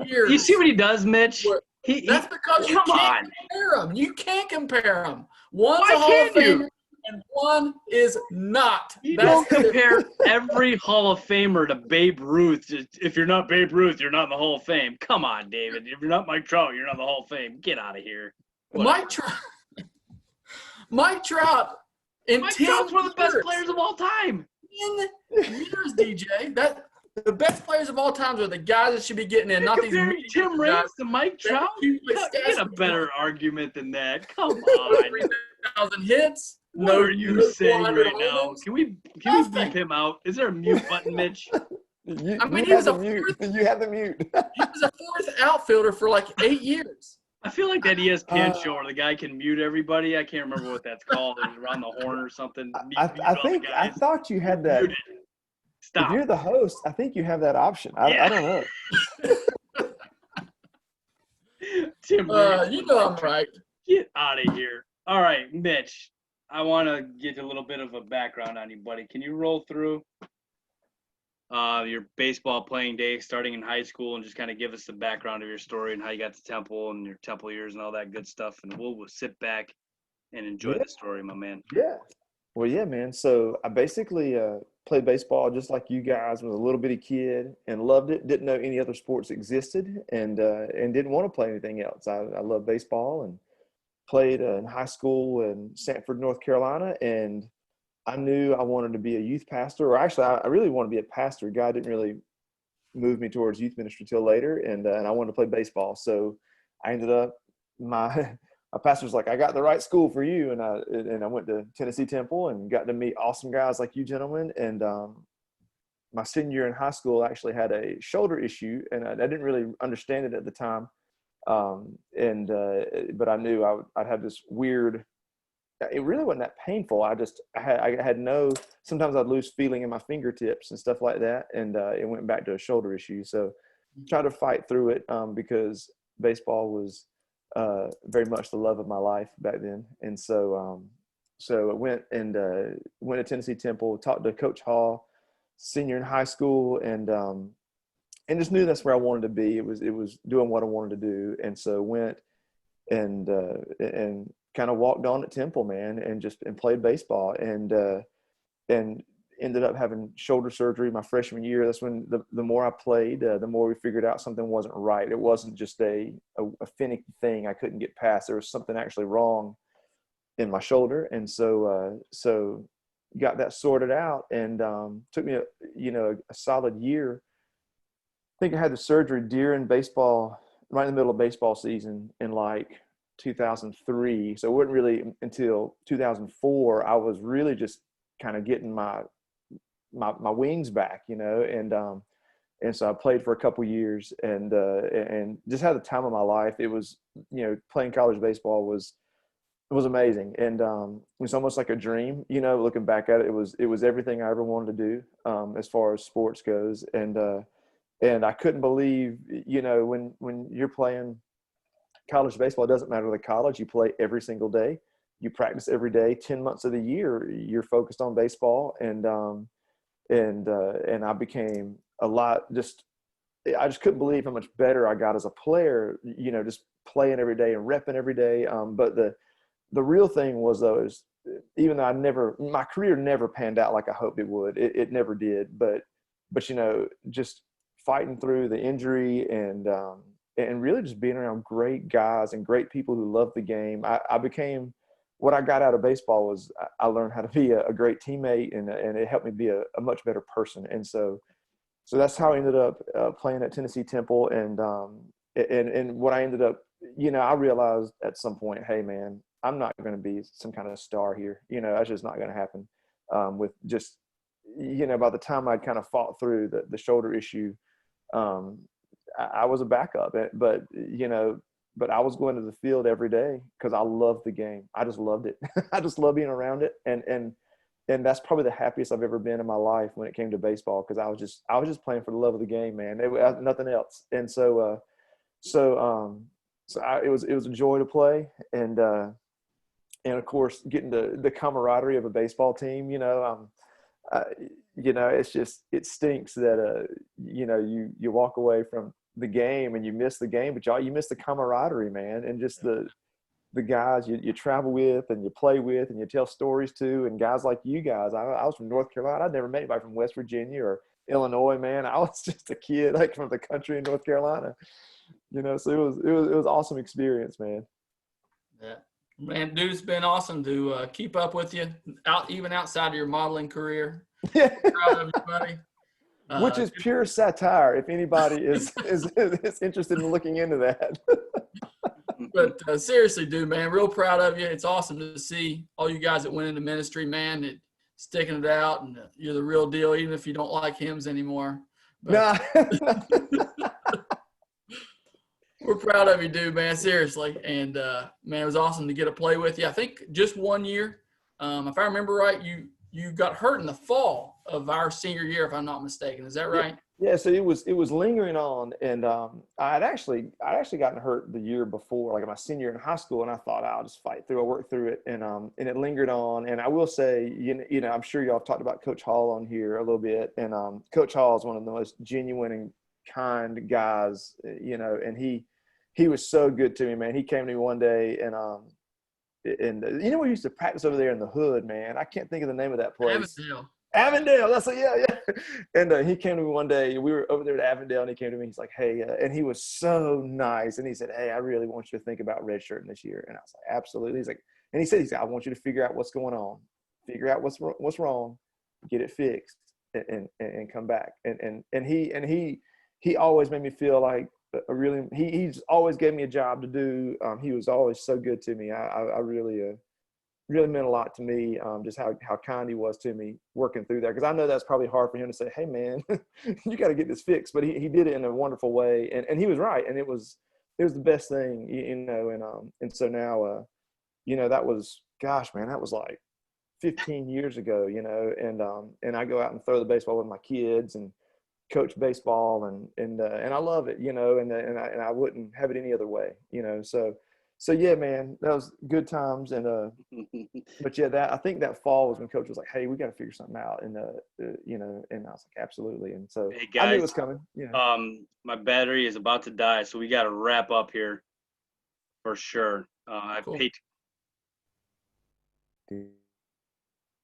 years. You see what he does, Mitch? That's because you can't compare them. You can't compare them. One's Why a Hall can't of you? Famer and one is not. You That's don't compare every Hall of Famer to Babe Ruth. If you're not Babe Ruth, you're not in the Hall of Fame. Come on, David. If you're not Mike Trout, you're not in the Hall of Fame. Get out of here. Mike Trout in Mike 10 Trout's one of the best years. players of all time. 10 years, DJ. The best players of all time are the guys that should be getting in, not these Comparing mediocre Tim guys. Raines to Mike Trout? Get a better argument than that. Come on. 3,000 hits. What are you saying 400 right now? homers. Can we Nothing. beep him out? Is there a mute button, Mitch? You he was have a the mute. fourth. You have the mute. He was a fourth outfielder for like 8 years. I feel like that ESPN show where the guy can mute everybody. I can't remember what that's called. It's around the horn or something. I thought you had that. Muted. Stop. If you're the host, I think you have that option. I don't know. Tim Raines. You know I'm right. Get out of here. All right, Mitch. I want to get a little bit of a background on you, buddy. Can you roll through your baseball playing days starting in high school and just kind of give us the background of your story and how you got to Temple and your Temple years and all that good stuff, and we'll sit back and enjoy the story, my man. Yeah. Well, yeah, man. So I basically played baseball just like you guys. Was a little bitty kid and loved it. Didn't know any other sports existed, and didn't want to play anything else. I loved baseball and played in high school in Sanford, North Carolina, and I knew I wanted to be a youth pastor. Or actually, I really wanted to be a pastor. God didn't really move me towards youth ministry till later, and I wanted to play baseball. So I ended up my pastor's like, I got the right school for you, and I went to Tennessee Temple and got to meet awesome guys like you gentlemen. And my senior year in high school, I actually had a shoulder issue, and I didn't really understand it at the time. But I knew I'd have this weird. It really wasn't that painful. I had no. Sometimes I'd lose feeling in my fingertips and stuff like that, and it went back to a shoulder issue. So tried to fight through it because baseball was very much the love of my life back then. And so I went to Tennessee Temple, talked to Coach Hall, senior in high school, and just knew that's where I wanted to be. It was doing what I wanted to do, and so went and kind of walked on at Temple, man, and played baseball, and ended up having shoulder surgery my freshman year. That's when the more I played, the more we figured out something wasn't right. It wasn't just a finicky thing I couldn't get past. There was something actually wrong in my shoulder, and so got that sorted out, and took me a solid year. I think I had the surgery during baseball, right in the middle of baseball season in like 2003. So it wasn't really until 2004 I was really just kind of getting my wings back, and so I played for a couple years and just had the time of my life. It was, playing college baseball was amazing, and it was almost like a dream. Looking back at it, it was everything I ever wanted to do as far as sports goes, and I couldn't believe, when you're playing college baseball, it doesn't matter the college, you play every single day, you practice every day, 10 months of the year, you're focused on baseball. And I became I just couldn't believe how much better I got as a player, just playing every day and repping every day. But the real thing was, though, is even though my career never panned out like I hoped it would, it never did. But just fighting through the injury and really just being around great guys and great people who love the game. I became, what I got out of baseball was I learned how to be a great teammate, and it helped me be a much better person. And so that's how I ended up playing at Tennessee Temple. And what I ended up, I realized at some point, hey man, I'm not going to be some kind of star here. That's just not going to happen. With just, by the time I'd kind of fought through the shoulder issue, I was a backup, but I was going to the field every day because I loved the game. I just loved it. I just love being around it. And that's probably the happiest I've ever been in my life when it came to baseball. Cause I was just playing for the love of the game, man. It was nothing else. And so it was a joy to play. And of course getting the camaraderie of a baseball team, it stinks that, you walk away from the game and you miss the game, but you miss the camaraderie, man. And just the guys you travel with and you play with and you tell stories to, and guys like you guys. I was from North Carolina. I'd never met anybody from West Virginia or Illinois, man. I was just a kid like from the country in North Carolina, so it was awesome experience, man. Yeah. Man, dude, it's been awesome to keep up with you even outside of your modeling career. Yeah. Proud of you, buddy. Which is pure satire, if anybody is interested in looking into that. But seriously, dude, man, real proud of you. It's awesome to see all you guys that went into ministry, man, sticking it out, and you're the real deal, even if you don't like hymns anymore. But, we're proud of you, dude, man, seriously. And, man, it was awesome to get to play with you. I think just 1 year, if I remember right, you got hurt in the fall of our senior year, if I'm not mistaken. Is that right? Yeah. So it was lingering on, and I'd actually gotten hurt the year before, like my senior year in high school, and I thought I'll just fight through. I'll work through it, and it lingered on. And I will say, I'm sure y'all have talked about Coach Hall on here a little bit, and Coach Hall is one of the most genuine and kind guys, and he was so good to me, man. He came to me one day, and we used to practice over there in the hood, man. I can't think of the name of that place. Avondale. That's yeah. And he came to me one day. We were over there at Avondale, and he came to me. He's like, "Hey," and he was so nice. And he said, "Hey, I really want you to think about redshirting this year." And I was like, "Absolutely." He's like, he said, "I want you to figure out what's going on, figure out what's wrong, get it fixed, and come back." And he always made me feel like he's always gave me a job to do. He was always so good to me. I really meant a lot to me, just how kind he was to me working through that. Because I know that's probably hard for him to say, "Hey, man, you got to get this fixed." But he did it in a wonderful way, and he was right, and it was the best thing, And so now, that was, gosh, man, that was like 15 years ago, and I go out and throw the baseball with my kids and coach baseball, and I love it, and I wouldn't have it any other way, So yeah, man, that was good times. And but yeah, I think that fall was when Coach was like, "Hey, we got to figure something out," and and I was like, "Absolutely." And so hey guys, I knew it was coming. My battery is about to die, so we got to wrap up here for sure. I hate. Cool.